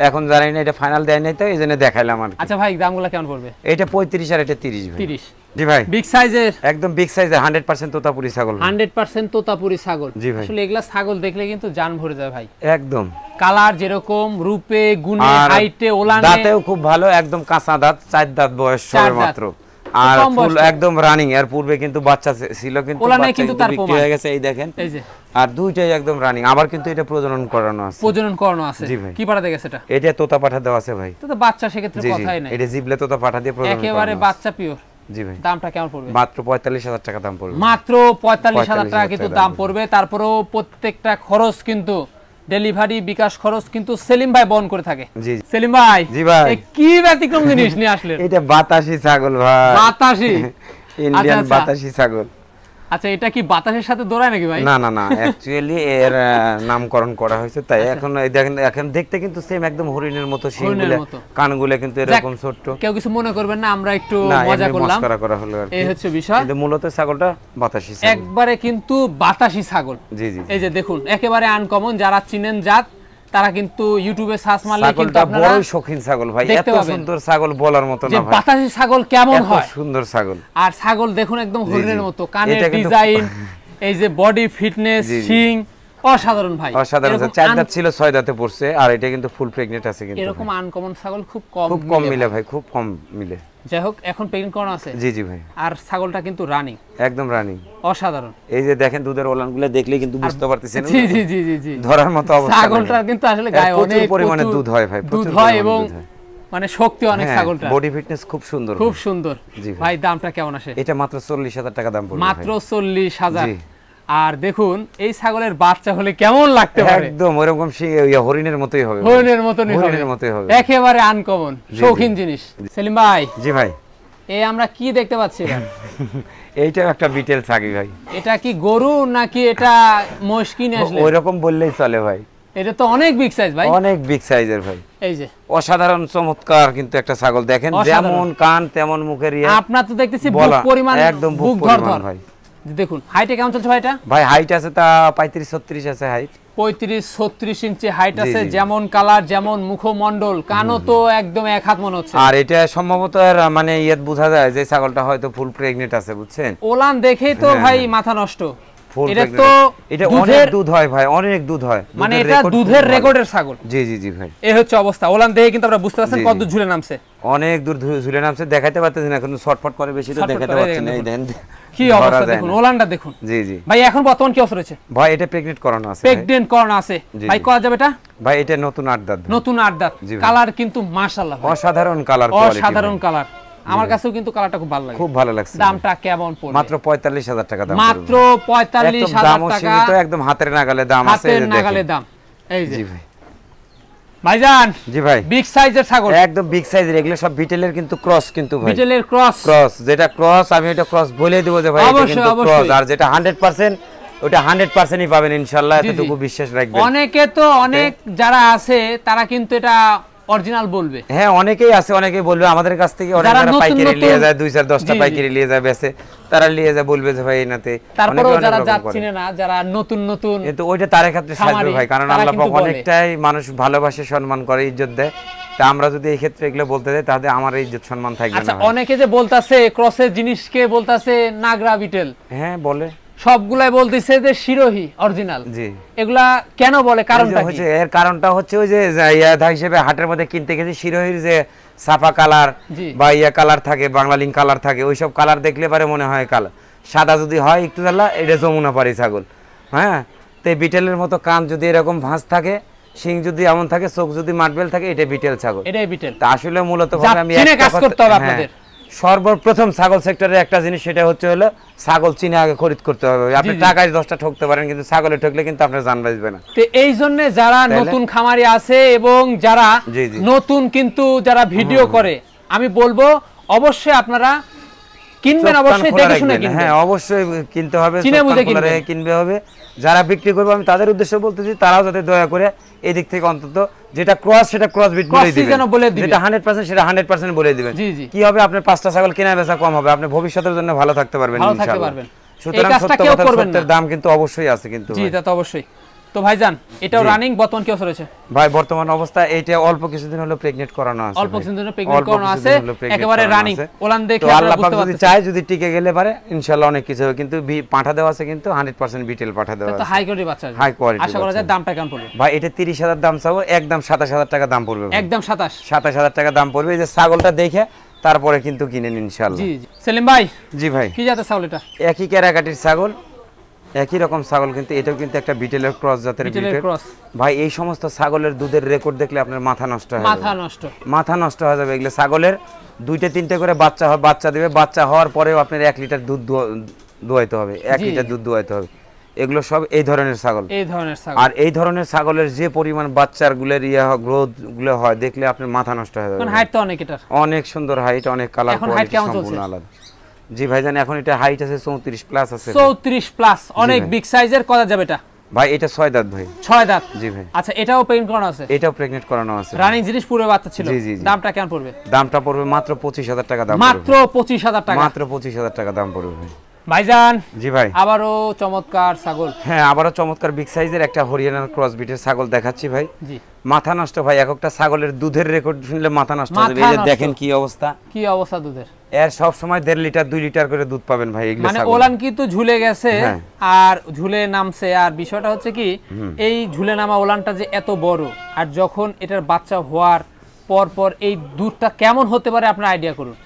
এখন জানি না, এটা ফাইনাল দেয় নাই, তো এই জন্য দেখাইলাম আর কি। আচ্ছা ভাই দামগুলো কেমন পড়বে? এটা 35 আর এটা 30 ভাই। 30। জি ভাই। বিগ সাইজের, একদম বিগ সাইজের 100% তোতাপুরি ছাগল ভাই। 100% তোতাপুরি ছাগল। জি ভাই। আসলে এগুলা ছাগল দেখলে কিন্তু জান ভরে যায় ভাই। একদম। কালার যেরকম, রূপে, গুণে, আর হাইটে, ওলানে, দাঁতেও খুব ভালো, একদম কাঁচা দাঁত, 4 দাঁত বয়স 4 সবে দাঁত। মাত্র। আর কম ফুল বয়স। একদম রানিং। এর পূর্বে কিন্তু বাচ্চা ছিল, কিন্তু ওলানে বাচ্চা কিন্তু কিন্তু তার বিক্রি প্রমাণ। হয়ে গেছে, এই দেখেন। এই যে আর দুইটাই একদম রানিং, আবার কিন্তু এটা প্রজনন করানো আছে। প্রজনন করানো আছে। জি ভাই। কি পাঠাতে গেছে এটা? এটা তোতা পাঠা দেওয়া আছে ভাই। তো বাচ্চা সেক্ষেত্রে জি জি, কথাই নাই। এটা জিবলে তোতা পাঠা দিয়ে প্রজনন একেবারে করানো আছে। বাচ্চা পিওর। জি ভাই। দামটা কেমন পড়বে? মাত্র 45,000 টাকা দাম পড়বে। মাত্র 45,000 টাকা কিন্তু 45,000 দাম পড়বে। তারপরেও প্রত্যেকটা খরচ কিন্তু, ডেলিভারি, বিকাশ খরচ কিন্তু সেলিম ভাই বহন করে থাকে। জি সেলিম ভাই, জি ভাই। এ কি ব্যতিক্রম জিনিস নিয়ে আসলেন? এটা বাতাসি ছাগল ভাই। বাতাসি? ইন্ডিয়ান আচ্ছা। বাতাসি ছাগল। আচ্ছা এটা কি বাতাসের সাথে দৌড়ায় নাকি ভাই? না না না, অ্যাকচুয়ালি এর নামকরণ করা হয়েছে তাই। এখন এই দেখেন, এখন দেখতে কিন্তু সেম একদম হরিণের মতো, শিংগুলো, মতো। কানগুলো কিন্তু এরকম ছোট। কেউ কিছু মনে করবেন না, আমরা একটু না, মজা এমনি করলাম। মস্করা করা হলো আর কি। এই হচ্ছে বিষয়। কিন্তু মূলত ছাগলটা বাতাসি ছাগল। একবারে কিন্তু বাতাসি ছাগল। জি জি। এই যে দেখুন একেবারে আনকমন, যারা চিনেন জাত তারা কিন্তু ইউটিউবে সার্চ মারলে কিন্তু ছাগলটা আপনারা বড়ই শৌখিন ছাগল ভাই, দেখতে এত পাবেন। সুন্দর ছাগল বলার মতো যে না ভাই। বাতাসি ছাগল কেমন এত হয়। সুন্দর ছাগল। আর ছাগল দেখুন একদম হরিণের জি। মতো, কানের এটা কিন্তু- ডিজাইন, এই যে বডি ফিটনেস, জি, জি। শিং, অসাধারণ ভাই। অসাধারণ। এরকম 4 দাঁত ছিল, 6 দাঁতে পড়ছে, আর এটা কিন্তু ফুল প্রেগনেন্ট আছে কিন্তু এরকম ভাই। আনকমন ছাগল খুব কম খুব কম মিলে মিলে ভাই। ভাই, খুব কম মিলে। যাই হোক এখন প্রেগনেন্ট করানো আছে। জি জি ভাই। আর ছাগলটা কিন্তু রানিং, একদম রানিং। অসাধারণ। এই যে দেখেন দুধের ওলানগুলো দেখলে কিন্তু বুঝতে পারতেছেন, জি জি জি জি জি। ধরার মতো অবস্থা। ছাগলটা কিন্তু আসলে গায়ে প্রচুর অনেক পরিমাণে দুধ হয় ভাই, দুধ প্রচুর হয় পরিমাণে এবং দুধ হয়। মানে শক্তি অনেক ছাগলটা। বডি ফিটনেস খুব সুন্দর। খুব সুন্দর। জি ভাই। ভাই দামটা কেমন আসে? এটা মাত্র 40,000 টাকা দাম পড়বে মাত্র 40,000। জি। আর দেখুন এই ছাগলের বাচ্চা হলে কেমন লাগতে পারে, একদম ওরকম হরিণের মতোই হবে, হরিণের মতনই হবে, হরিণের মতোই হবে, একেবারে আনকমন শৌখিন জিনিস। সেলিম ভাই, জি ভাই, এই আমরা কি দেখতে পাচ্ছি ভাই? এইটা একটা বিটেল ছাগি ভাই। এটা কি গরু নাকি এটা মহিষ কিনে আসলে? ওইরকম বললেই চলে ভাই, এটা তো অনেক বিগ সাইজ ভাই, অনেক বিগ সাইজের ভাই। এই যে অসাধারণ চমৎকার কিন্তু একটা ছাগল, দেখেন যেমন কান তেমন মুখের ইয়ে, আপনার তো দেখতেছি বুক পরিমাণ, একদম বুক পরিমাণ ভাই। দেখুন হাইটে কেমন চলছে ভাই? এটা ভাই হাইট আছে তা 35-36 আছে হাইট, 35-36 ইঞ্চি হাইট আছে, যেমন কালার যেমন মুখমণ্ডল, কানও তো একদম এক হাত মনে হচ্ছে। আর এটা সম্ভবত মানে ইয়েত বোঝা যায় যে ছাগলটা হয়তো ফুল প্রেগনেন্ট আছে, বুঝছেন? ওলান দেখেই তো ভাই মাথা নষ্ট। এটা তো এটা অনেক দুধ হয় ভাই, অনেক দুধ হয়, মানে এটা দুধের রেকর্ডের ছাগল। জি জি জি ভাই, এই হচ্ছে অবস্থা। ওলান দেখে কিন্তু আপনারা বুঝতে পারছেন কত দূর ঝুলে নামছে, অনেক দূর ঝুলে নামছে। দেখাইতে পারতেছি না কিন্তু শর্টফট করে বেশি তো দেখাতে পারছেন না। এই দেন কি অবস্থা দেখুন, ওলানটা দেখুন। জি জি ভাই এখন বর্তমান কি অবস্থা রয়েছে ভাই? এটা প্রেগনেন্ট করানো আছে, প্রেগনেন্ট করানো আছে ভাই। করা যাবে এটা? ভাই এটা নতুন 8 দাঁত, নতুন 8 দাঁত। কালার কিন্তু মাশাআল্লাহ অসাধারণ কালার, কোয়ালিটি অসাধারণ কালার। আমার কাছেও কিন্তু কালারটা খুব ভালো লাগে, খুব ভালো লাগছে। দামটা কেমন পড়বে? মাত্র 45,000 টাকা দাম, মাত্র 45,000 টাকা, তো একদম হাতের নাগালে দাম আছে, হাতের নাগালে দাম। এই যে জি ভাই, ভাইজান, জি ভাই, বিগ সাইজের ছাগল, একদম বিগ সাইজের। এগুলো সব বিটেলের কিন্তু ক্রস, কিন্তু ভাই বিটেলের ক্রস, ক্রস যেটা ক্রস আমি এটা ক্রস বলে দেব যে ভাই এটা কিন্তু ক্রস। আর যেটা 100% ওটা 100%ই পাবেন ইনশাআল্লাহ, এতটুকু বিশ্বাস রাখবেন। অনেকে তো অনেক যারা আছে তারা কিন্তু এটা অরিজিনাল বলবে। হ্যাঁ অনেকেই আছে, অনেকেই বলবে আমাদের কাছ থেকে, অনেক যারা পাইকারি নিয়ে যায় 2-4-10টা পাইকারি নিয়ে যায় বেচে, তারা নিয়ে যায় বলবে যে ভাই এনাতে। তারপরেও যারা যাচ্ছে না, যারা নতুন নতুন, কিন্তু ওইটা তার ক্ষেত্রে সাজবে ভাই, কারণ আল্লাহ পাক অনেকটাই মানুষ ভালোবাসে, সম্মান করে, ইজ্জত দেয়। তা আমরা যদি এই ক্ষেত্রে এগুলো বলতে যাই তাহলে আমার ইজ্জত সম্মান থাকবে না। আচ্ছা অনেকে যে বলতাছে ক্রসের জিনিসকে বলতাছে নাগরা বিটেল, হ্যাঁ বলে, সবগুলাই বলতেছে যে শিরোহী অরিজিনাল। জি, এগুলা কেন বলে? কারণটা কি? এর কারণটা হচ্ছে ওই যে ইয়াদা হিসেবে হাটের মধ্যে কিনতে গেছি, শিরোহির যে সাফা কালার বা ইয়া কালার থাকে, বাংলালিং কালার থাকে, ওইসব কালার দেখলে পারে মনে হয় কালার। সাদা যদি হয় একটু জ্বালা, এটা যমুনা পারি ছাগল। হ্যাঁ, তো বিটেলের মতো কান যদি এরকম ভাঁজ থাকে, শিং যদি এমন থাকে, চোখ যদি মাটবেল থাকে, এটা বিটেল ছাগল, এটাই বিটেল। তা আসলে মূলত ভাবে আমি কাজ করতে হবে আপনাদের। সর্বপ্রথম ছাগল সেক্টরে একটা জিনিস, সেটা হচ্ছে হলো ছাগল চিনে আগে খরিদ করতে হবে। আপনি টাকায় 10টা ঠকতে পারেন, কিন্তু ছাগলে ঠকলে কিন্তু আপনার জান বাঁচবে না। তো এই জন্য যারা নতুন খামারি আছে এবং যারা নতুন কিন্তু যারা ভিডিও করে, আমি বলবো অবশ্যই আপনারা কিনবেন, অবশ্যই দেখে শুনে কিনবেন। হ্যাঁ অবশ্যই কিনতে হবে, চিনে বুঝে কিনবে হবে। যারা বিক্রি করবে আমি তাদের উদ্দেশ্যে বলতেছি, তারাও যাতে দয়া করে এই দিক থেকে অন্তত যেটা ক্রস সেটা ক্রস বিট বলে দিবেন, যেটা 100% সেটা 100% বলে দিবেন। কি হবে, আপনার 5টা ছাগল কেনা বেচা কম হবে, আপনি ভবিষ্যতের জন্য ভালো থাকতে পারবেন ইনশাআল্লাহ। সুতরাং সত্য কথা, সত্যের দাম কিন্তু অবশ্যই আছে কিন্তু। জি তা তো অবশ্যই। তো ভাইজান এটাও রানিং বর্তমান কি অবস্থা রয়েছে? ভাই বর্তমান অবস্থা এইটা অল্প কিছুদিন হলো প্রেগনেন্ট করানো আছে, অল্প কিছুদিন হলো প্রেগনেন্ট করানো আছে, একেবারে রানিং। ওলান দেখে আল্লাহ পাক যদি চায়, যদি টিকে গেলে পারে ইনশাআল্লাহ অনেক কিছু হবে। কিন্তু পাঠা দেওয়া আছে, কিন্তু 100% বিটেল পাঠা দেওয়া আছে, তো হাই কোয়ালিটি বাচ্চা, হাই কোয়ালিটি। আশা করা যায় দামটা কেমন পড়বে ভাই? এটা 30,000 দাম চাবো, একদম 27,000 টাকা দাম পড়বে। একদম 27,000 টাকা দাম পড়বে। এই যে ছাগলটা দেখে তারপরে কিন্তু কিনেন ইনশাআল্লাহ। জি জি। সেলিম ভাই, জি ভাই, কি জাতের ছাগল এটা? একই ক্যারাকাটির ছাগল, একই রকম ছাগল, কিন্তু এটাও কিন্তু একটা বিটেলের ক্রস জাতের বিটেল ভাই। এই সমস্ত ছাগলের দুধের রেকর্ড দেখলে আপনার মাথা নষ্ট হয়ে যাবে, মাথা নষ্ট হয়ে যাবে। এগুলো ছাগলের 2-3টে করে বাচ্চা হয়, বাচ্চা দেবে, বাচ্চা হওয়ার পরেও আপনার 1 লিটার দুধ দোয়াইতে হবে, 1 লিটার দুধ দোয়াইতে হবে। এগুলো সব এই ধরনের ছাগল, এই ধরনের ছাগল। আর এই ধরনের ছাগলের যে পরিমাণ বাচ্চার গুলোর গ্রোথ গুলো হয়, দেখলে আপনার মাথা নষ্ট হয়ে যাবে। হাইট তো অনেক, এটার অনেক সুন্দর হাইট, অনেক কালার, কোয়ালিটি সম্পূর্ণ আলাদা। জি ভাইজান, এখন এটা হাইট আছে 34 প্লাস আছে, 34 প্লাস, অনেক বিগ সাইজের। কত যাবে এটা ভাই? এটা 6 দাঁত ভাই, 6 দাঁত। জি ভাই। আচ্ছা এটাও প্রেগনেন্ট করানো আছে? এটাও প্রেগনেন্ট করানো আছে, রানিং জিনিস, পুরো বাচ্চা ছিল। দামটা কেমন পড়বে? দামটা পড়বে মাত্র 25,000 টাকা দাম, মাত্র 25,000 টাকা, মাত্র 25,000 টাকা দাম পড়বে ভাই। ভাইজান জি ভাই, আবারও চমৎকার ছাগল। হ্যাঁ আবারও চমৎকার বিগ সাইজের একটা হরিয়ানার ক্রস বিটের ছাগল দেখাচ্ছি ভাই। জি, মাথা নষ্ট ভাই, একটা ছাগলের দুধের রেকর্ড শুনলে মাথা নষ্ট হয়ে যাবে। এই যে দেখেন কি অবস্থা, কি অবস্থা দুধের। এর সব সময় 1.5 লিটার 2 লিটার করে দুধ পাবেন ভাই। এগুলো মানে ওলান কিন্তু ঝুলে গেছে আর ঝুলে নামছে। আর বিষয়টা হচ্ছে কি, এই ঝুলে নামা ওলানটা যে এত বড়, আর যখন এটার বাচ্চা হওয়ার পর পর এই দুধটা কেমন হতে পারে আপনার আইডিয়া করুন।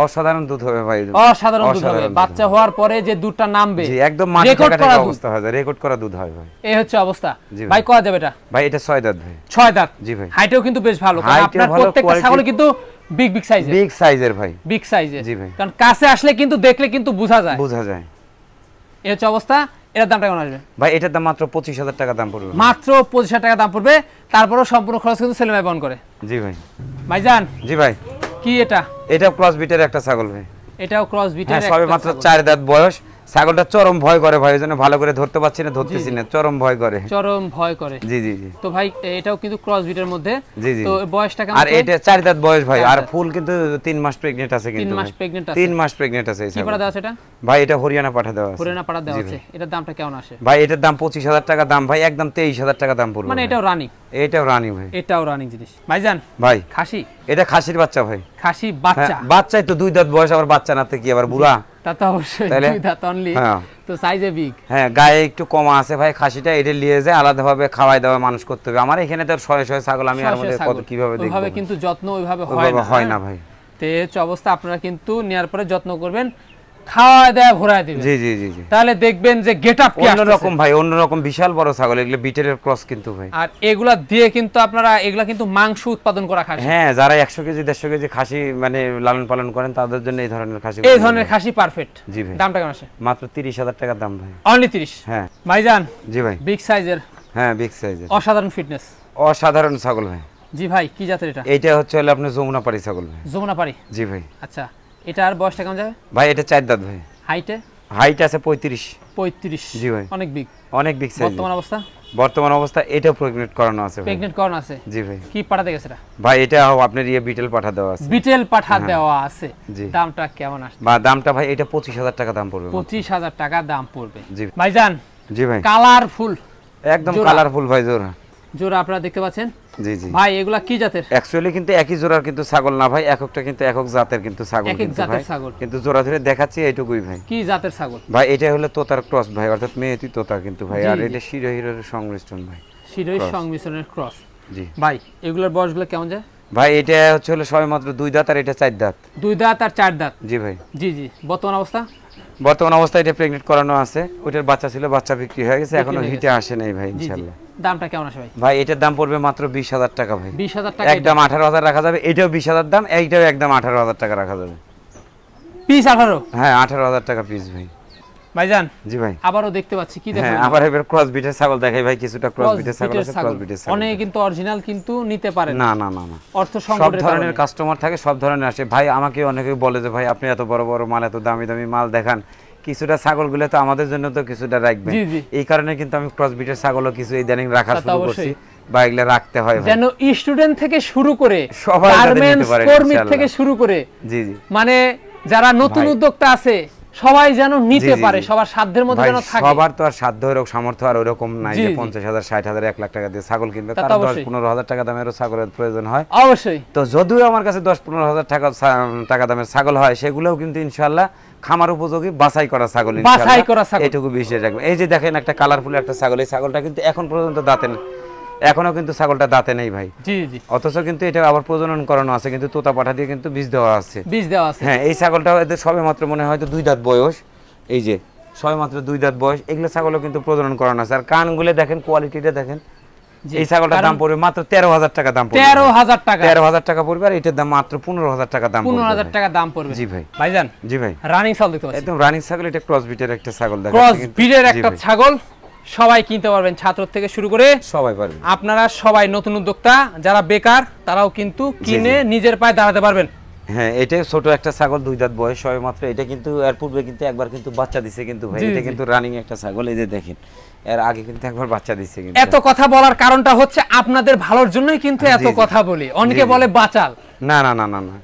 অসাধারণ দুধ হবে ভাই, অসাধারণ দুধ হবে। বাচ্চা হওয়ার পরে যে দুধটা নামবে, জি একদম মাটি কাটা অবস্থা হয়, রেকর্ড করা দুধ হয় ভাই। এই হচ্ছে অবস্থা ভাই। কত যাবে এটা? ভাই এটা 6 দাঁত ভাই, 6 দাঁত। জি ভাই। হাইটও কিন্তু বেশ ভালো, কারণ আপনার প্রত্যেকটা ছাগল কিন্তু বিগ সাইজের, বিগ সাইজের ভাই, বিগ সাইজের। জি ভাই, কারণ কাছে আসলে কিন্তু দেখলে কিন্তু বোঝা যায়, বোঝা যায়। এই হচ্ছে অবস্থা। এটার দামটা কেমন আসবে ভাই এটার দাম মাত্র 25,000 টাকা দাম পড়বে। মাত্র 25,000 টাকা দাম পড়বে, তারপরেও সম্পূর্ণ খরচ কিন্তু ছেলে ভাই বহন করে। জি ভাই। ভাইজান জি ভাই। কি এটা? এটা ক্রস বিটের একটা ছাগল ভাই। এটাও ক্রস বিটের হ্যাঁ, সবে মাত্র 4 দাঁত বয়স। ছাগলটা চরম ভয় করে ভাই, ওইজন্য ভালো করে ধরতে পারছি না, ধরতেছি না, চরম ভয় করে। চরম ভয় করে। জি জি জি। তো ভাই এটাও কিন্তু ক্রস বিটের মধ্যে। জি জি। তো বয়সটা কেমন? আর এটা 4 দাঁত বয়স ভাই, আর ফুল কিন্তু 3 মাস প্রেগন্যান্ট আছে কিন্তু। 3 মাস প্রেগন্যান্ট আছে। 3 মাস প্রেগন্যান্ট আছে এই কি পাঠা দেওয়া আছে এটা? ভাই এটা হরিয়ানা পাঠা দেওয়া আছে। হরিয়ানা পাঠা দেওয়া আছে। এটার দামটা কেমন আসে? ভাই এটার দাম 25,000 টাকা দাম ভাই, একদম 23,000 টাকা দাম পড়বে। মানে এটাও রানিং? এটাও রানি ভাই। এটাও রানিং জিনিস। ভাইজান ভাই খাসি? এটা খাসির বাচ্চা ভাই। খাসি বাচ্চা? হ্যাঁ, বাচ্চাই তো 2 দাঁত বয়স, আবার বাচ্চা না তো কি আবার বুড়া? তা তো অবশ্যই 2 দাঁত অনলি। হ্যাঁ। তো সাইজে বিগ। হ্যাঁ, গায়ে একটু কমা আছে ভাই খাসিটা, এটা নিয়ে যায় আলাদাভাবে খাওয়াই দাওয়া মানুষ করতে হবে। আমার এখানে তো শয়ে শয়ে ছাগল, আমি আর মধ্যে কত কিভাবে দেখব? ওইভাবে কিন্তু যত্ন ওইভাবে হয় না ভাই। তো এই হচ্ছে অবস্থা, আপনারা কিন্তু নেয়ার পরে যত্ন করবেন, খাওয়া দেয়া ভরায় দিবেন। জি জি জি জি। তাহলে দেখবেন যে গেটআপ কি আসছে অন্যরকম ভাই, অন্যরকম বিশাল বড় ছাগল, এগুলো বিটের ক্রস কিন্তু ভাই। আর এগুলা দিয়ে কিন্তু আপনারা এগুলা কিন্তু মাংস উৎপাদন করা খাসি। হ্যাঁ, যারা 100 কেজি 150 কেজি খাসি মানে লালন পালন করেন তাদের জন্য এই ধরনের খাসি। এই ধরনের খাসি পারফেক্ট। জি ভাই। দামটা কেমন আসে? মাত্র 30,000 টাকা দাম ভাই। অনলি 30? হ্যাঁ ভাইজান জি ভাই। বিগ সাইজের? হ্যাঁ, বিগ সাইজের অসাধারণ ফিটনেস, অসাধারণ ছাগল ভাই। জি ভাই কি জাতের এটা? এইটা হচ্ছে হলো আপনার যমুনাপাড়ি ছাগল ভাই। যমুনাপাড়ি? জি ভাই। আচ্ছা, এটার বয়সটা কেমন যাবে ভাই এটা 4 দাঁত ভাই। হাইটে? হাইট আছে 35। 35? জি ভাই। অনেক বিগ। অনেক বিগ সাইজ। বর্তমান অবস্থা এটাও প্রেগন্যান্ট করানো আছে ভাই। প্রেগন্যান্ট করানো আছে? জি ভাই। কি পাঠা দেখেছে এটা? ভাই এটা আপনার বিটেল পাঠা দেওয়া আছে। বিটেল পাঠা দেওয়া আছে। জি। দামটা কেমন আসছে? বা দামটা ভাই এটা 25,000 টাকা দাম পড়বে। 25,000 টাকা দাম পড়বে। জি ভাইজান। জি ভাই। কালারফুল, একদম কালারফুল ভাই, জোড়া জোড়া আপনারা দেখতে পাচ্ছেন। জি জি। ভাই এগুলা কি জাতের? অ্যাকচুয়ালি কিন্তু একই জোড়ার কিন্তু ছাগল না ভাই, এককটা কিন্তু একক জাতের কিন্তু ছাগল এক এক কিন্তু জাতের ভাই। ছাগল। কিন্তু জোড়া ধরে দেখাচ্ছি এইটুকুই ভাই। কি জাতের ছাগল? ভাই এটা হলো তোতার ক্রস ভাই, অর্থাৎ মেয়েতি তোতা কিন্তু ভাই। জি, আর জি। এটা শিরোহিরের সংমিশ্রণ ভাই। শিরোহির সংমিশ্রণের ক্রস। জি। ভাই এগুলোর বয়সগুলো কেমন যায়? ভাই এটা হচ্ছে হলো সবেমাত্র 2 দাঁত, আর এটা 4 দাঁত। 2 দাঁত আর 4 দাঁত? জি ভাই। জি জি। বর্তমান অবস্থা? বর্তমান অবস্থায় এটা প্রেগন্যান্ট করানো আছে, ওটার বাচ্চা ছিল, বাচ্চা বিক্রি হয়ে গেছে, এখনো হিটে আসে নাই ভাই। জি, জি। ইনশাআল্লাহ। দামটা কেমন আসে ভাই? ভাই এটার দাম পড়বে মাত্র 20,000 টাকা ভাই। 20,000 টাকা? একদম 18,000 রাখা যাবে। এটাও 20,000 দাম, এইটাও একদম 18,000 টাকা রাখা যাবে। পিস 18? হ্যাঁ, 18,000 টাকা পিস ভাই। ভাইজান জি ভাই। আবারও দেখতে পাচ্ছি, কি দেখেন? হ্যাঁ, আবার এবার ক্রস বিটের ছাগল দেখাই ভাই, কিছুটা ক্রস বিটের ছাগল আছে, ক্রস বিটের ছাগল। অনেকে কিন্তু অরিজিনাল কিন্তু নিতে পারে না না না না, অর্থ সব সংকটের ধরনের কারণে। কাস্টমার থাকে, সব ধরনের আসে ভাই। আমাকে অনেকে বলে যে ভাই আপনি এত বড় বড় মাল, এত দামি দামি মাল দেখান, কিছুটা ছাগলগুলো তো আমাদের জন্য তো কিছুটা রাখবেন। জি, জি। এই কারণে কিন্তু আমি ক্রস বিটের ছাগলও কিছু ইদানিং রাখা তা তো শুরু করছি, অবশ্যই। বা এগুলা রাখতে হয় ভাই। যেন স্টুডেন্ট থেকে শুরু করে সবাই যাতে নিতে গার্মেন্টস পারে কর্মী ইনশাআল্লাহ। থেকে শুরু করে, জি জি মানে যারা নতুন ভাই। উদ্যোক্তা আছে সবাই যেন নিতে জি, জি, পারে, জি। সবার সাধ্যের মধ্যে ভাই যেন থাকে। সবার তো আর সাধ্য এরকম সামর্থ্য আর ওরকম নাই জি, যে জি। 50,000 60,000 1 লাখ টাকা দিয়ে ছাগল কিনবে, তা তো তার অবশ্যই। 10-15,000 টাকা দামেরও ছাগলের প্রয়োজন হয়। অবশ্যই। তো যদিও আমার কাছে 10-15,000 টাকা দামের ছাগল হয়, সেগুলোও কিন্তু ইনশাআল্লাহ খামার উপযোগী বাছাই করা ছাগল, বাছাই করা ছাগল। এটুকু বিষয় রাখবেন। এই যে দেখেন একটা কালারফুল একটা ছাগল, এই ছাগলটা কিন্তু এখন পর্যন্ত দাঁতে নেই, এখনো কিন্তু ছাগলটা দাঁতে নেই ভাই। জি জি। অথচ কিন্তু এটা আবার প্রজনন করানো আছে, কিন্তু তোতা পাঠা দিয়ে কিন্তু বীজ দেওয়া আছে। বীজ দেওয়া আছে? হ্যাঁ, এই ছাগলটা এদের সবে মাত্র মনে হয় 2 দাঁত বয়স। এই যে সবে মাত্র 2 দাঁত বয়স, এগুলো ছাগলও কিন্তু প্রজনন করানো আছে। আর কানগুলো দেখেন, কোয়ালিটিটা দেখেন। জি। এই ছাগলটার দাম পড়বে মাত্র 13,000 টাকা দাম পড়বে। 13,000 টাকা? 13,000 টাকা পড়বে, আর এটার দাম মাত্র 15,000 টাকা দাম পড়বে। 15,000 টাকা দাম পড়বে? জি ভাই। ভাইজান জি ভাই। রানিং ছাগল দেখতে পাচ্ছি, একদম রানিং ছাগল, এটা ক্রস বিটের একটা ছাগল দেখেন। ক্রস ব্রিডের একটা ছাগল, সবাই কিনতে পারবেন, ছাত্র থেকে শুরু করে সবাই পারবে। আপনারা সবাই নতুন উদ্যোক্তা যারা বেকার তারাও কিন্তু কিনে নিজের পায়ে দাঁড়াতে পারবেন। হ্যাঁ, এটাই ছোট একটা ছাগল, 2 দাঁত বয়স সবে মাত্র। এটা কিন্তু এর পূর্বে কিন্তু একবার কিন্তু বাচ্চা দিছে কিন্তু ভাই। জি, এটা জি। কিন্তু রানিং একটা ছাগল, এই যে দেখেন, এর আগে কিন্তু একবার বাচ্চা দিছে কিন্তু। এত কথা বলার কারণটা হচ্ছে আপনাদের ভালোর জন্যই কিন্তু এত জি, জি। কথা বলি। অনেকে জি, জি। বলে বাচাল। না না না না না,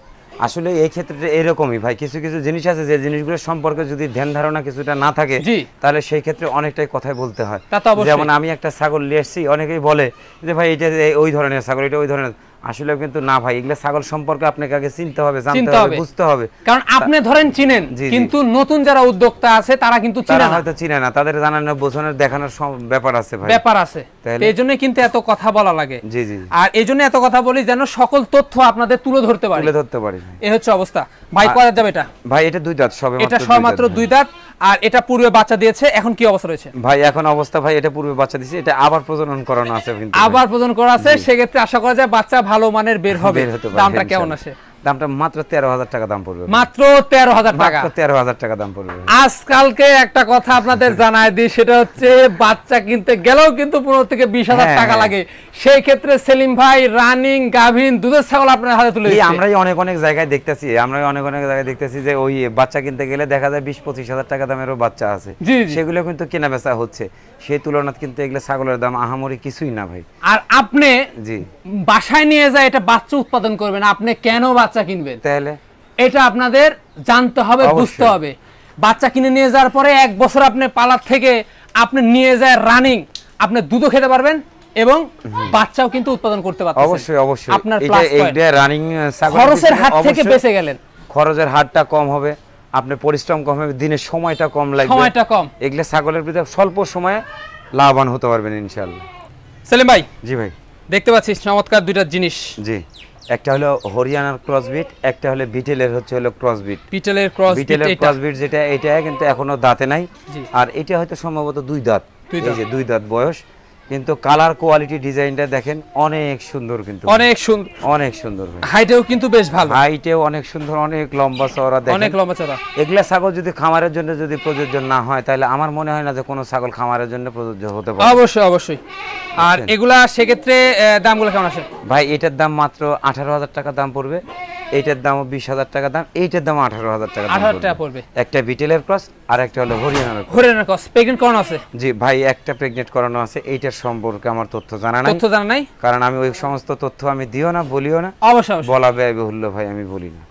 আসলে এই ক্ষেত্রে এরকমই ভাই, কিছু কিছু জিনিস আছে যে জিনিসগুলো সম্পর্কে যদি ধ্যান ধারণা কিছুটা না থাকে, জি। তাহলে সেই ক্ষেত্রে অনেকটাই কথাই বলতে হয়। তা তো অবশ্যই। যেমন আমি একটা ছাগল নিয়ে এসেছি, অনেকেই বলে যে ভাই এটা ওই ধরনের ছাগল, এটা ওই ধরনের। আসলে কিন্তু না ভাই, এগুলো ছাগল সম্পর্কে আপনাকে আগে চিনতে হবে, জানতে হবে, বুঝতে হবে। কারণ আপনি ধরেন চিনেন, জি, জি। কিন্তু নতুন যারা উদ্যোক্তা আছে তারা কিন্তু চিনে তারা না, হয়তো চিনে না, তাদের জানানো বোঝানোর দেখানোর ব্যাপার আছে ভাই, ব্যাপার আছে। তাহলে? এই জন্য কিন্তু এত কথা বলা লাগে। জি জি। আর এই জন্য এত কথা বলি যেন সকল তথ্য আপনাদের তুলে ধরতে পারি। তুলে ধরতে পারি। এই হচ্ছে অবস্থা। ভাই কয় দাঁত যাবে এটা? ভাই এটা 2 দাঁত, সবে এটা সবেমাত্র 2 দাঁত। আর এটা পূর্বে বাচ্চা দিয়েছে, এখন কি অবস্থা রয়েছে? ভাই এখন অবস্থা ভাই, এটা পূর্বে বাচ্চা দিয়েছে, এটা আবার প্রজনন করানো আছে কিন্তু। আবার প্রজনন করা আছে, সেক্ষেত্রে আশা করা যায় বাচ্চা ভালো মানের বের হবে। বের হতে পারে, দামটা কেমন ইনশাআল্লাহ। আসে? দামটা মাত্র 13,000 টাকা দাম পড়বে, মাত্র 13,000 টাকা। মাত্র 13,000 টাকা দাম পড়বে। আজকালকে একটা কথা আপনাদের জানাই দিই, সেটা হচ্ছে বাচ্চা কিনতে গেলেও কিন্তু 15 থেকে 20,000 টাকা লাগে। সেই ক্ষেত্রে সেলিম ভাই রানিং গাভীন দুধের ছাগল আপনার হাতে তুলে দিচ্ছে। আমরাই অনেক জায়গায় দেখতেছি যে ওই বাচ্চা কিনতে গেলে দেখা যায় 20-25,000 টাকা দামেরও বাচ্চা আছে, সেগুলো কিন্তু কেনা বেচা হচ্ছে। সেই তুলনায় কিন্তু এগুলো ছাগলের দাম আহামরি কিছুই না ভাই। আর আপনি জি বাসায় নিয়ে যায় এটা বাচ্চা উৎপাদন করবেন, আপনি কেন বাচ্চা কিনবেন তাহলে এটা আপনাদের জানতে হবে, বুঝতে হবে। বাচ্চা কিনে নিয়ে যাওয়ার পরে 1 বছর আপনি পালার থেকে আপনি নিয়ে যায় রানিং, আপনি দুধও খেতে পারবেন এবং বাচ্চাও কিন্তু উৎপাদন করতে পারবেন। অবশ্যই আপনার এটা রানিং ছাগল, খরচের হাত থেকে বেঁচে গেলেন। খরচের হারটা কম হবে, আপনার পরিশ্রম কম হবে, দিনের সময়টা কম লাগবে, সময়টা কম। এগুলা ছাগলের ভিতরে স্বল্প সময়ে লাভবান হতে পারবেন ইনশাআল্লাহ। সেলিম ভাই জি ভাই, দেখতে পাচ্ছি চমৎকার দুইটা জিনিস। জি, একটা হলো হরিয়ানার ক্রসবিট, একটা হলো বিটেলের হলো ক্রসবিট। বিটেলের ক্রসবিট যেটা, এটা কিন্তু এখনো দাঁতে নাই, আর এটা হয়তো সম্ভবত 2 দাঁত। এই যে 2 দাঁত বয়স, কিন্তু কালার কোয়ালিটি ডিজাইনটা দেখেন অনেক সুন্দর, কিন্তু অনেক সুন্দর। হাইটেও কিন্তু বেশ ভালো, হাইটেও অনেক সুন্দর, অনেক লম্বা চওড়া, দেখেন অনেক লম্বা চওড়া। এগুলা ছাগল যদি খামারের জন্য যদি প্রযোজ্য না হয়, তাহলে আমার মনে হয় না যে কোনো ছাগল খামারের জন্য প্রযোজ্য হতে পারে। অবশ্যই। আর এগুলা সেক্ষেত্রে দামগুলো কেমন আসে ভাই? এটার দাম মাত্র 18,000 টাকা দাম পড়বে, এইটার দামও 20,000 টাকা দাম, এইটার দাম 18,000 টাকা পড়বে। একটা বিটেলের ক্রস আর একটা হলো হরিয়ানার ক্রস। প্রেগন্যান্ট করানো আছে? জি ভাই, একটা প্রেগন্যান্ট করানো আছে। এইটার সম্পর্কে আমার তথ্য জানা নাই, কারণ আমি ওই সমস্ত তথ্য আমি দিও না, বলিও না। অবশ্যই বলা ব্যয়বহুল্য ভাই, আমি বলি না।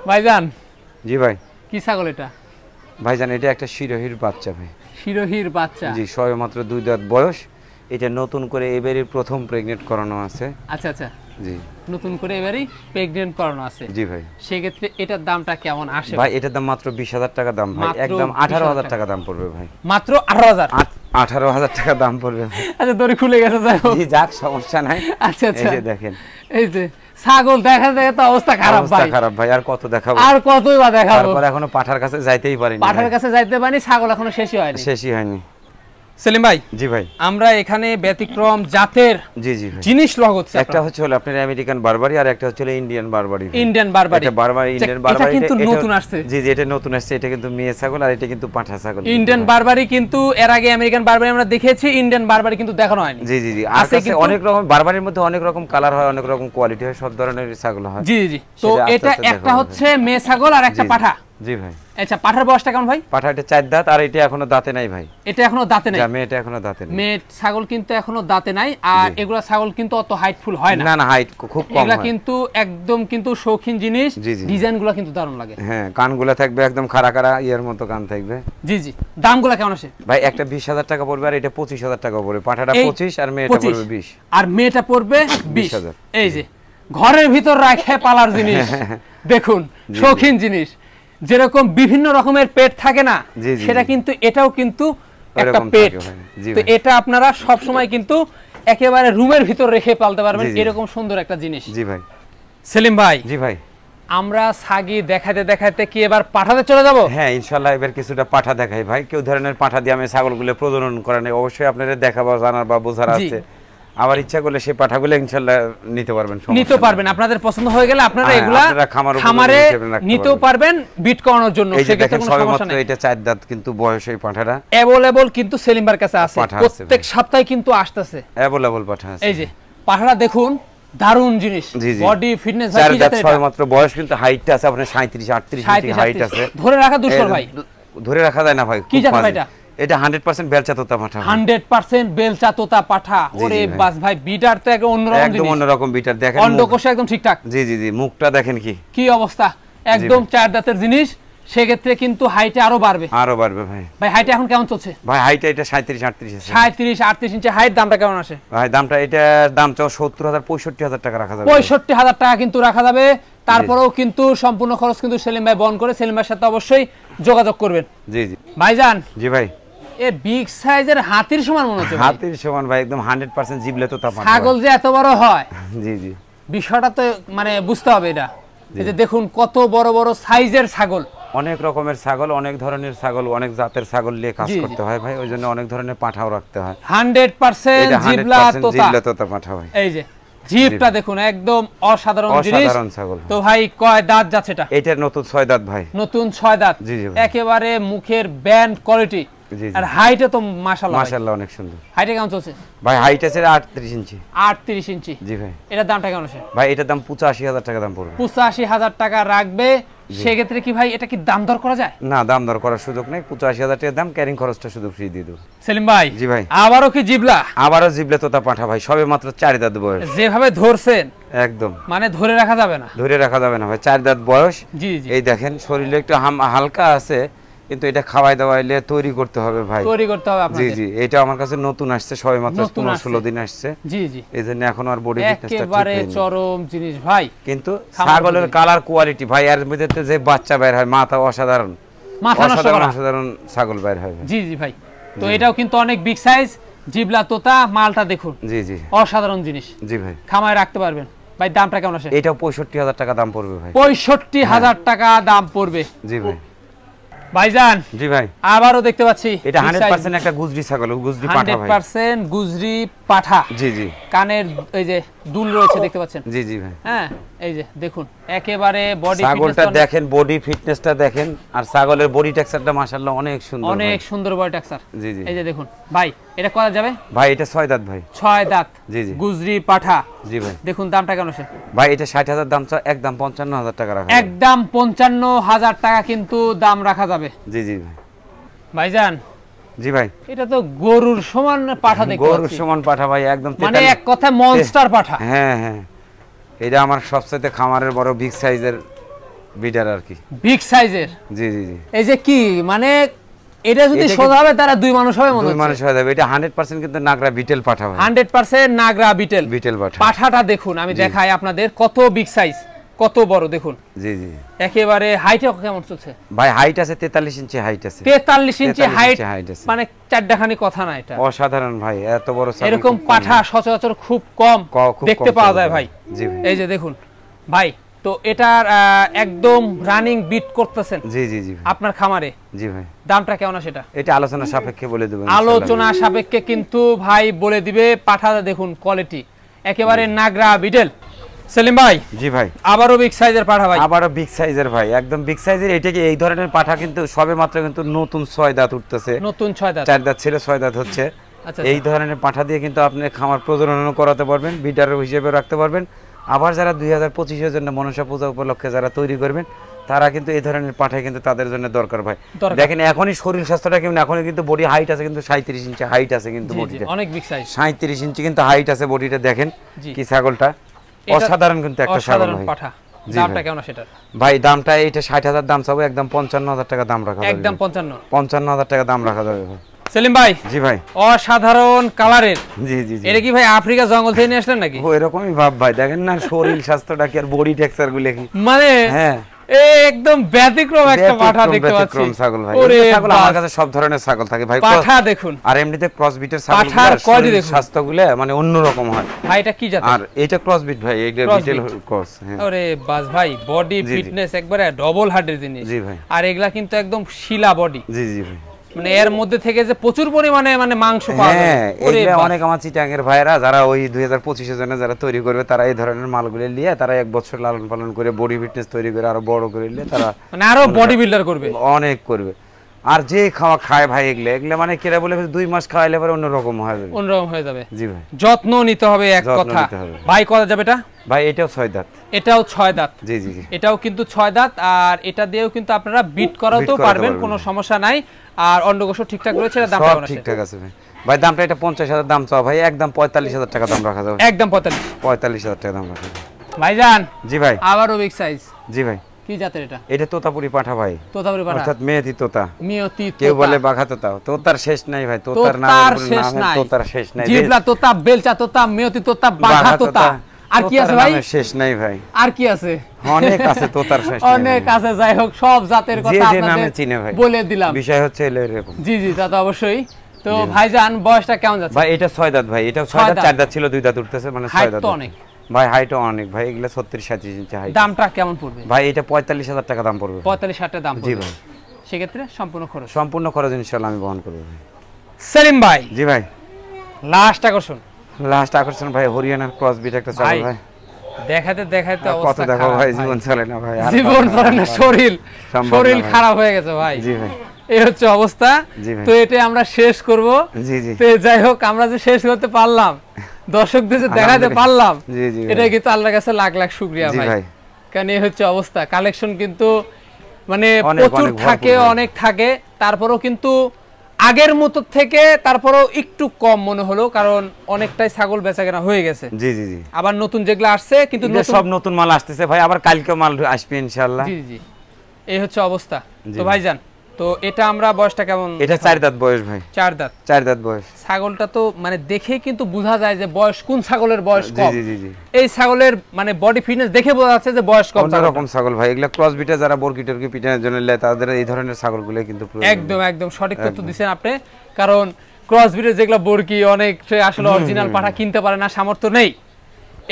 ভাইজান জি ভাই, কি ছাগল এটা? ভাইজান এটা একটা শিরোহীর বাচ্চা ভাই। শিরোহীর বাচ্চা? জি, সবেমাত্র 2 দাঁত বয়স। এটা নতুন করে এবারে প্রথম প্রেগন্যান্ট করানো আছে। আচ্ছা। জি, নতুন করে এবারেই প্রেগন্যান্ট করানো আছে। জি ভাই। সেই ক্ষেত্রে এটার দামটা কেমন আসে ভাই? এটার দাম মাত্র 20,000 টাকা দাম ভাই, একদম 18,000 টাকা দাম পড়বে ভাই। মাত্র 18,000? 18,000 টাকা দাম পড়বে। আচ্ছা, দড়ি খুলে গেছে, জি যাক, সমস্যা নাই। আচ্ছা, এই যে দেখেন, এই যে ছাগল দেখা যায় তো অবস্থা খারাপ ভাই, আর কত দেখাবো, আর কতই বা দেখাবো। তারপর এখনো পাঠার কাছে যাইতেই পারিনি, ছাগল এখনো শেষই হয়নি। সেলিম ভাই, জি ভাই, আমরা এখানে ব্যতিক্রম জাতের জিনিস হচ্ছে, একটা হচ্ছে হলো আপনার আমেরিকান বারবারি, আর একটা হচ্ছে ইন্ডিয়ান বারবারি। ইন্ডিয়ান বারবারি কিন্তু নতুন আসছে। জি, এটা নতুন আসছে। এটা কিন্তু মেয়ে ছাগল, আর এটা কিন্তু পাঠা ছাগল। ইন্ডিয়ান বারবারি কিন্তু এর আগে আমেরিকান বারবারি আমরা দেখেছি, ইন্ডিয়ান বারবারি কিন্তু দেখানো হয়নি। জি, আছে অনেক রকম বারবারির মধ্যে, অনেক রকম কালার হয়, অনেক রকম কোয়ালিটি হয়, সব ধরনের ছাগল হয়। জি, তো এটা একটা হচ্ছে মেয়ে ছাগল আর একটা পাঠা। জি ভাই। আচ্ছা, পাঠার বয়সটা কেমন ভাই? পাঠাটা 4 দাঁত, আর এটা এখনো দাঁতে নাই ভাই। এটা এখনো দাঁতে নাই? মেয়েটা এখনো দাঁতে নাই। মেয়ে ছাগল কিন্তু এখনো দাঁতে নাই। আর এগুলা ছাগল কিন্তু অত হাইটফুল হয় না। না, হাইট খুব কম হয়। এগুলা কিন্তু একদম কিন্তু শৌখিন জিনিস। ডিজাইনগুলো কিন্তু দারুণ লাগে। হ্যাঁ, কানগুলো থাকবে একদম খাড়া এর মতো কান থাকবে। জি। দামগুলো কেমন আসে ভাই? একটা 20,000 টাকা পড়বে, আর এটা 25,000 টাকা পড়বে। পাঠাটা 25 আর মেয়েটা পড়বে 20। আর মেয়েটা পড়বে 20,000। এই যে ঘরের ভিতর রাখে পালার জিনিস, দেখুন শৌখিন জিনিস। যেরকম বিভিন্ন রকমের পেট থাকে না, সেটা কিন্তু এটাও কিন্তু একটা পেট। তো এটা আপনারা সব সময় কিন্তু একেবারে রুমের ভিতর রেখে পালতে পারবেন, এরকম সুন্দর একটা জিনিস। জি ভাই। সেলিম ভাই, জি ভাই, আমরা ছাগি দেখাতে কি এবার পাঠাতে চলে যাব? হ্যাঁ, ইনশাআল্লাহ এবার কিছুটা পাঠা দেখাই ভাই। কেউ ধরনের পাঠা দিয়ে আমি ছাগলগুলো প্রজনন করানো, অবশ্যই আপনাদের দেখাবো, জানার বা বোঝার আছে। আবার ইচ্ছা করলে সেই পাঠাগুলো ইনশাআল্লাহ নিতে পারবেন। আপনাদের পছন্দ হয়ে গেলে আপনারা এগুলা খামারে নিতেও পারবেন বিট করানোর জন্য। সেক্ষেত্রে কোনো সমস্যা নেই। এটা 4 দাঁত কিন্তু বয়স, এই পাঠাটা अवेलेबल কিন্তু সেলিমবার কাছে আছে, প্রত্যেক সপ্তাহে কিন্তু আসতেছে अवेलेबल পাঠা আছে। এই যে পাঠাটা দেখুন, দারুণ জিনিস, বডি ফিটনেস ভাই। 4 দাঁত মাত্র বয়স, কিন্তু হাইটটা আছে আপনার 37-38 ইঞ্চি হাইট আছে। ধরে রাখা দুষ্কর ভাই, ধরে রাখা যায় না ভাই। কি জাত ভাই এটা? এটা 100% বেলচা তোতা পাঠা। 100% বেলচা তোতা পাঠা। ওরে বাস ভাই, বিটার তো একদম অন্যরকম জিনিস, একদম অন্যরকম বিটার। দেখেন অন্ডকোষ একদম ঠিকঠাক। জি, মুখটা দেখেন কি অবস্থা, একদম 4 দাঁতের জিনিস। সেক্ষেত্রে কিন্তু হাইটে আরো বাড়বে ভাই। ভাই হাইটে এখন কেমন চলছে? ভাই হাইটে এটা 37-38 আছে। 37-38 ইঞ্চি হাইট। দামটা কেমন আসে ভাই? দামটা এটার দাম 70,000-65,000 টাকা রাখা যাবে। 65,000 টাকা কিন্তু রাখা যাবে। তারপরেও কিন্তু সম্পূর্ণ খরচ কিন্তু সেলিম ভাই বহন করে। সেলিম ভাইয়ের সাথে অবশ্যই যোগাযোগ করবেন। জি ভাইজান। জি ভাই, এ বিগ সাইজের হাতির সমান মনে হচ্ছে। হাতির সমান ভাই, একদম 100% জিবলে তোতা পাঠা। ছাগল যে এত বড় হয়, জি বিষয়টা তো মানে বুঝতে হবে এটা। এই যে দেখুন কত বড় বড় সাইজের ছাগল, অনেক রকমের ছাগল, অনেক ধরনের ছাগল, অনেক জাতের ছাগল নিয়ে কাজ করতে হয় ভাই। ওই জন্য অনেক ধরনের পাঠাও রাখতে হয়। 100% জিবলা তোতা পাঠা ভাই। এই যে জিপটা দেখুন একদম অসাধারণ জিনিস। অসাধারণ ছাগল। তো ভাই কয় দাঁত যাচ্ছে এটা? এটা নতুন 6 দাঁত ভাই। নতুন 6 দাঁত। জি জি ভাই। একেবারে মুখের ব্যান্ড কোয়ালিটি। জি জি। আর হাইটে তো মাশাআল্লাহ। মাশাআল্লাহ অনেক সুন্দর। হাইটে কেমন চলছে? ভাই হাইট আছে 38 ইঞ্চি। 38 ইঞ্চি। জি ভাই। এটার দামটা কেমন আছে? ভাই এটার দাম 85,000 টাকা দাম পড়বে। 85,000 টাকা রাখবে। সেক্ষেত্রে কি ভাই এটা কি দাম দর করা যায়? না, দাম দর করার সুযোগ নেই। 85,000 টাকা দাম, ক্যারিং খরচটা শুধু ফ্রি দিয়ে দেব। সেলিম ভাই। জি ভাই। আবারও কি জিবলা? আবারও জিবলে তোতা পাঠা ভাই, সবে মাত্র 4 দাঁত বয়স। যেভাবে ধরছেন একদম মানে ধরে রাখা যাবে না। ধরে রাখা যাবে না ভাই, 4 দাঁত বয়স। জি জি। এই দেখেন শরীরে একটু হালকা আছে, কিন্তু এটা খাওয়াই দাওয়াইলে তৈরি করতে হবে ভাই। তৈরি করতে হবে জি আপনাদের। জি, এটা আমার কাছে নতুন আসছে, সবে মাত্র 15-16 দিন আসছে। জি জি। এইজন্য এখন আর বডি ফিটনেসটা ঠিক একেবারে হয়নি। চরম জিনিস ভাই। কিন্তু ছাগলের কালার কোয়ালিটি ভাই, এর মধ্যে যে বাচ্চা বের হয়, মাথা অসাধারণ, মাথা নষ্ট করা। অসাধারণ ছাগল বের হয়। জি জি ভাই। তো এটাও কিন্তু অনেক বিগ সাইজ জিবলা তোতা, মালটা দেখুন। জি জি। অসাধারণ জিনিস। জি ভাই। খামায় রাখতে পারবেন। ভাই দামটা কেমন আছে? এটাও 65,000 টাকা দাম পড়বে ভাই। 65,000 টাকা দাম পড়বে। জি ভাই। ভাইজান। জি ভাই। আবারও দেখতে পাচ্ছি এটা 100% একটা গুজরি ছাগল, গুজরি পাঠা ভাই। 100% গুজরি পাঠা। জি জি। কানের এই যে দুল রয়েছে দেখতে পাচ্ছেন। জি জি ভাই। হ্যাঁ, এই যে দেখুন একেবারে বডি ছাগলটা দেখেন, বডি ফিটনেসটা দেখেন, আর ছাগলের বডি টেক্সচারটা মাশাআল্লাহ অনেক সুন্দর, অনেক সুন্দর বডি টেক্সচার। জি জি। এই যে দেখুন ভাই, এটা করা যাবে? ভাই এটা 6 দাঁত ভাই। 6 দাঁত। জি জি। গুজরি পাঠা। জি ভাই। দেখুন দামটা কেমন আছে? ভাই এটা 60,000 দাম, একদম 55,000 টাকা রাখা। একদম 55,000 টাকা কিন্তু দাম রাখা যাবে। জি জি ভাই। ভাইজান। জি ভাই। এটা তো গরুর সমান পাঠা দেখতে পাচ্ছি। গরুর সমান পাঠা ভাই, একদম মানে এক কথায় মনস্টার পাঠা। হ্যাঁ হ্যাঁ, এটা আমার সবচেয়ে খামারের বড় বিগ সাইজের বিডার আর কি। বিগ সাইজের। জি জি জি। এই যে কি মানে এটা যদি সোজা হবে তারা দুই মানুষ হবে মনে হচ্ছে। দুই মানুষ হয়ে যাবে। এটা 100% কিন্তু নাগরা বিটেল পাঠা ভাই। 100% নাগরা বিটেল। বিটেল পাঠা। পাঠাটা দেখুন, আমি দেখাই আপনাদের কত বিগ সাইজ, কত বড় দেখুন। জি জি। একেবারে হাইটে কেমন চলছে? ভাই হাইট আছে 43 ইঞ্চি হাইট আছে। 43 ইঞ্চি হাইট, আছে। মানে চারটাখানি কথা না এটা। অসাধারণ ভাই, এত বড় ছাগল এরকম পাঠা সচরাচর খুব কম দেখতে পাওয়া যায় ভাই। জি ভাই। এই যে দেখুন ভাই, তো এটার একদম রানিং বিট করতেছেন। জি জি জি। আপনার খামারে। জি ভাই। দামটা কেমন আছে এটা? এটা আলোচনা সাপেক্ষে বলে দেব। আলোচনা সাপেক্ষে কিন্তু ভাই বলে দিবে। পাঠাটা দেখুন কোয়ালিটি, একেবারে নাগরা বিটেল। সেলিম ভাই। জি ভাই। আবারও বিগ সাইজের পাঠা ভাই। আবারও বিগ সাইজের ভাই, একদম বিগ সাইজের। এটা কি এই ধরনের পাঠা কিন্তু সবে মাত্র কিন্তু নতুন 6 দাঁত উঠতেছে। নতুন 6 দাঁত। 4 দাঁত ছিল, 6 দাঁত হচ্ছে। আচ্ছা। এই ধরনের পাঠা দিয়ে কিন্তু আপনি খামার প্রজনন করাতে পারবেন, বিডার হিসেবে রাখতে পারবেন। আবার যারা 2025 এর জন্য মনসা পূজা উপলক্ষে যারা তৈরি করবেন, তারা কিন্তু এই ধরনের পাঠা কিন্তু তাদের জন্য দরকার ভাই। দেখেন এখনই শরীর স্বাস্থ্যটা কেমন, এখনই কিন্তু বডি হাইট আছে কিন্তু 37 ইঞ্চি হাইট আছে কিন্তু বডিটা। অনেক বিগ সাইজ। 37 ইঞ্চি কিন্তু হাইট আছে বডিটা, দেখেন কি ছাগলটা অসাধারণ কিন্তু একটা ছাগল ভাই। পাঠা। দামটা কেমন সেটা? ভাই দামটা এটা 60,000 দাম চাবো, একদম 55,000 টাকা দাম রাখা যাবে। একদম 55। 55,000 টাকা দাম রাখা যাবে ভাই। সেলিম ভাই। জি ভাই। অসাধারণ কালারের। জি জি জি। এটা কি ভাই আফ্রিকা জঙ্গল থেকে নিয়ে আসলেন নাকি? ও এরকমই ভাব ভাই, দেখেন না শরীর স্বাস্থ্যটা কি আর বডি টেক্সচার গুলো কি মানে হ্যাঁ একদম ব্যতিক্রম একটা পাঠা দেখতে পাচ্ছি। ব্যতিক্রম ছাগল ভাই। ওরে ছাগল আমার কাছে সব ধরনের ছাগল থাকে ভাই। পাঠা দেখুন। আর এমনিতে ক্রস বিটের ছাগল পাঠার কোয়ালিটি দেখুন, স্বাস্থ্যগুলো মানে অন্যরকম হয় ভাই। এটা কি জাত? আর এটা ক্রস বিট ভাই, এটা বিটেল ক্রস। হ্যাঁ ওরে বাস ভাই, বডি ফিটনেস একবারে ডবল হার্টের জিনিস। জি ভাই। আর এগুলা কিন্তু একদম শিলা বডি। জি জি ভাই। মানে এর মধ্যে থেকে যে প্রচুর পরিমাণে মানে মাংস পাওয়া যায়। হ্যাঁ, এগুলা অনেক আমার চিটাঙ্গের ভাইরা যারা ওই 2025 এর জন্য যারা তৈরি করবে, তারা এই ধরনের মালগুলো নিয়ে তারা এক বছর লালন পালন করে বডি ফিটনেস তৈরি করে আরো বড় করে নিয়ে তারা মানে আরো বডি বিল্ডার করবে, অনেক করবে। আর যে খাওয়া খায় ভাই এগুলা মানে কেরা বলে 2 মাস খাওয়াইলে পরে অন্যরকম হয়ে যাবে। অন্যরকম হয়ে যাবে। জি ভাই। যত্ন নিতে হবে এক কথা ভাই। করা যাবে এটা? ভাই এটাও 6 দাঁত। এটাও 6 দাঁত। জি জি জি। এটাও কিন্তু 6 দাঁত। আর এটা দিয়েও কিন্তু আপনারা বিট করাতেও পারবেন, কোনো সমস্যা নাই। আর অন্ডকোষ ঠিকঠাক রয়েছে, এর দামটা কেমন আছে? ঠিকঠাক আছে ভাই। ভাই দামটা এটা 50,000 দাম চাও ভাই, একদম 45,000 টাকা দাম রাখা যাবে। একদম 45,000 টাকা দাম রাখা যাবে ভাইজান। জি ভাই। আবারও বিগ সাইজ। জি ভাই। কি জাতের এটা? এটা তোতাপুরি পাঠা ভাই। তোতাপুরি পাঠা অর্থাৎ মেয়েতি তোতা। মেয়েতি তোতা। কেউ বলে বাঘা তোতা। তোতার শেষ নাই ভাই, তোতার নাম তোতার শেষ নাই। জিবলা তোতা, বেলচা তোতা, মেয়েতি তোতা, বাঘা তোতা। আর কি আছে ভাই? শেষ নাই ভাই। আর কি আছে? অনেক আছে, তোতার শেষ নাই। অনেক আছে। যাই হোক, সব জাতের কথা আপনাদের বলে দিলাম। বিষয় হচ্ছে এরকম। জি জি, তা তো অবশ্যই। তো ভাইজান বয়সটা কেমন যাচ্ছে? ভাই এটা 6 দাঁত ভাই। এটা 6 দাঁত, 4 দাঁত ছিল, 2 দাঁত উঠতেছে, মানে 6 দাঁত। তো অনেক ভাই, হাইটও অনেক ভাই। এগুলা 36-37 ইঞ্চি হাইট। দামটা কেমন পড়বে ভাই? এটা 45,000 টাকা দাম পড়বে। 45-60 দাম পড়বে। জি ভাই। সেক্ষেত্রে সম্পূর্ণ খরচ ইনশাআল্লাহ আমি বহন করব ভাই। সেলিম ভাই। জি ভাই। লাস্ট আকর্ষণ। লাস্ট আকর্ষণ ভাই হরিয়ানার ক্রস বিট একটা ছাগল ভাই। দেখাতে দেখাতে কত অবস্থা দেখো খারাপ ভাই, জীবন চলে না ভাই, জীবন চলে না, শরীর খারাপ হয়ে গেছে ভাই। জি ভাই, এই হচ্ছে অবস্থা। তো এটা আমরা শেষ করব। জি জি। তো যাই হোক, আমরা যে শেষ করতে পারলাম, দর্শকদের যে দেখাতে পারলাম, জি জি, এটা কিন্তু আল্লাহর কাছে লাখ লাখ শুকরিয়া ভাই। কারণ এই হচ্ছে অবস্থা, কালেকশন কিন্তু মানে প্রচুর থাকে, অনেক থাকে, তারপরেও কিন্তু আগের মতো থেকে তারপরেও একটু কম মনে হলো, কারণ অনেকটাই ছাগল বেচাকেনা হয়ে গেছে। জি জি জি। আবার নতুন যেগুলো আসছে, কিন্তু সব নতুন মাল আসতেছে ভাই, আবার কালকে মাল আসবে ইনশাআল্লাহ। জি জি, এই হচ্ছে অবস্থা। তো ভাইজান, তো এটা আমরা বয়সটা কেমন? এটা 4 দাঁত বয়স ভাই। 4 দাঁত? 4 দাঁত বয়স। ছাগলটা তো মানে দেখেই কিন্তু বোঝা যায় যে বয়স, কোন ছাগলের বয়স কম। জি জি জি। এই ছাগলের মানে বডি ফিটনেস দেখে বোঝা যাচ্ছে যে বয়স কম। অন্য রকম ছাগল ভাই, এগুলা ক্রস বিটে যারা বর্গি টর্গি পিটানোর জন্য লে, তাদের এই ধরনের ছাগলগুলো কিন্তু একদম একদম সঠিক তথ্য দিবেন আপনি। কারণ ক্রস বিটের যেগুলা বর্গি, অনেক আসলে অরিজিনাল পাঠা কিনতে পারে না, সামর্থ্য নেই।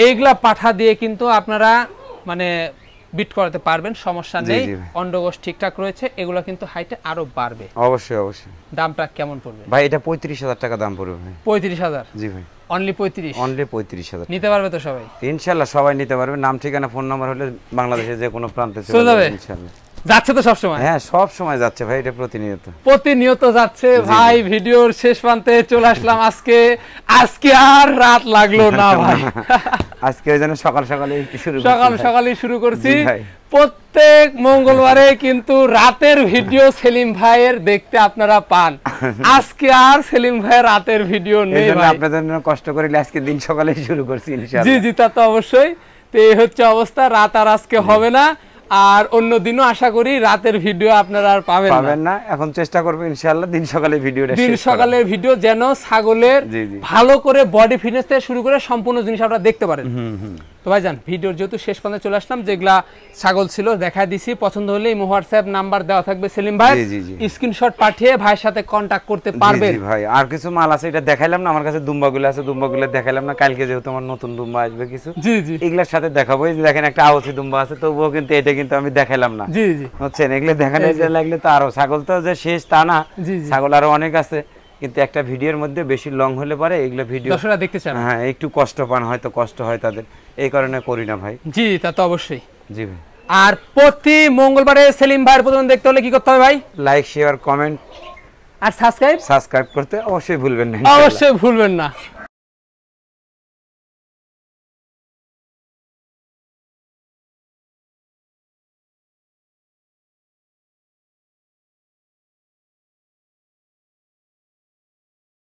এইগুলা পাঠা দিয়ে কিন্তু আপনারা মানে বিট করাতে পারবেন, সমস্যা নেই। অন্ডকোষ ঠিকঠাক রয়েছে, এগুলো কিন্তু হাইটে আরো বাড়বে। অবশ্যই অবশ্যই। দামটা কেমন পড়বে ভাই? এটা 35,000 টাকা দাম পড়বে ভাই। 35,000? জি ভাই। অনলি 35? অনলি 35,000। নিতে পারবে তো সবাই? ইনশাআল্লাহ সবাই নিতে পারবে। নাম ঠিকানা ফোন নাম্বার হলে বাংলাদেশে যে কোনো প্রান্তে চলে যাবে ইনশাআল্লাহ। যাচ্ছে তো সব সময়? হ্যাঁ, সব সময় যাচ্ছে ভাই, এটা প্রতিনিয়ত যাচ্ছে ভাই। ভিডিওর শেষ প্রান্তে চলে আসলাম আজকে। আজকে আর রাত লাগলো না ভাই, আজকে ওইজন্য সকাল সকালে শুরু করছি। প্রত্যেক মঙ্গলবারে কিন্তু রাতের ভিডিও সেলিম ভাইয়ের দেখতে আপনারা পান। আজকে আর সেলিম ভাইয়ের রাতের ভিডিও নেই ভাই, আপনাদের জন্য কষ্ট করে আজকে দিন সকালে শুরু করছি ইনশাআল্লাহ। জি জি, তা তো অবশ্যই। তো এই হচ্ছে অবস্থা, রাত আর আজকে হবে না, আর অন্য দিনও আশা করি রাতের ভিডিও আপনারা আর পাবেন না। এখন চেষ্টা করব ইনশাআল্লাহ দিন সকালে ভিডিওটা, দিন সকালের ভিডিও যেন ছাগলের ভালো করে বডি ফিটনেস থেকে শুরু করে সম্পূর্ণ জিনিস আপনারা দেখতে পারেন। তো ভাইজান, ভিডিওর যেহেতু শেষ পর্যন্ত চলে আসলাম, যেগুলা ছাগল ছিল দেখা দিছি, পছন্দ হলে হোয়াটসঅ্যাপ নাম্বার দেওয়া থাকবে সেলিম ভাই, স্ক্রিনশট পাঠিয়ে ভাইয়ের সাথে কন্টাক্ট করতে পারবেন। জি ভাই, আর কিছু মাল আছে, এটা দেখাইলাম না, আমার কাছে দুম্বাগুলো আছে, দুম্বাগুলো দেখাইলাম না। কালকে যেহেতু আমার নতুন দুম্বা আসবে কিছু, জি জি, এগুলোর সাথে দেখাবো। এই যে দেখেন একটা আওয়াজি দুম্বা আছে, তবুও কিন্তু এটা কিন্তু আমি দেখাইলাম না। জি জি, বুঝছেন, এগুলো দেখানো লাগলে তো আরো, ছাগল তো যে শেষ তা না, ছাগল আরো অনেক আছে, কিন্তু একটা ভিডিওর মধ্যে বেশি লং হলে পারে এগুলো ভিডিও দর্শকরা দেখতে চান, হ্যাঁ একটু কষ্ট পান, হয়তো কষ্ট হয় তাদের, এই কারণে করি না ভাই। জি, তা তো অবশ্যই। জি ভাই। আর প্রতি মঙ্গলবারে সেলিম ভাইয়ের প্রতিবেদন দেখতে হলে কি করতে হবে ভাই? লাইক, শেয়ার, কমেন্ট আর সাবস্ক্রাইব করতে অবশ্যই ভুলবেন না, অবশ্যই ভুলবেন না।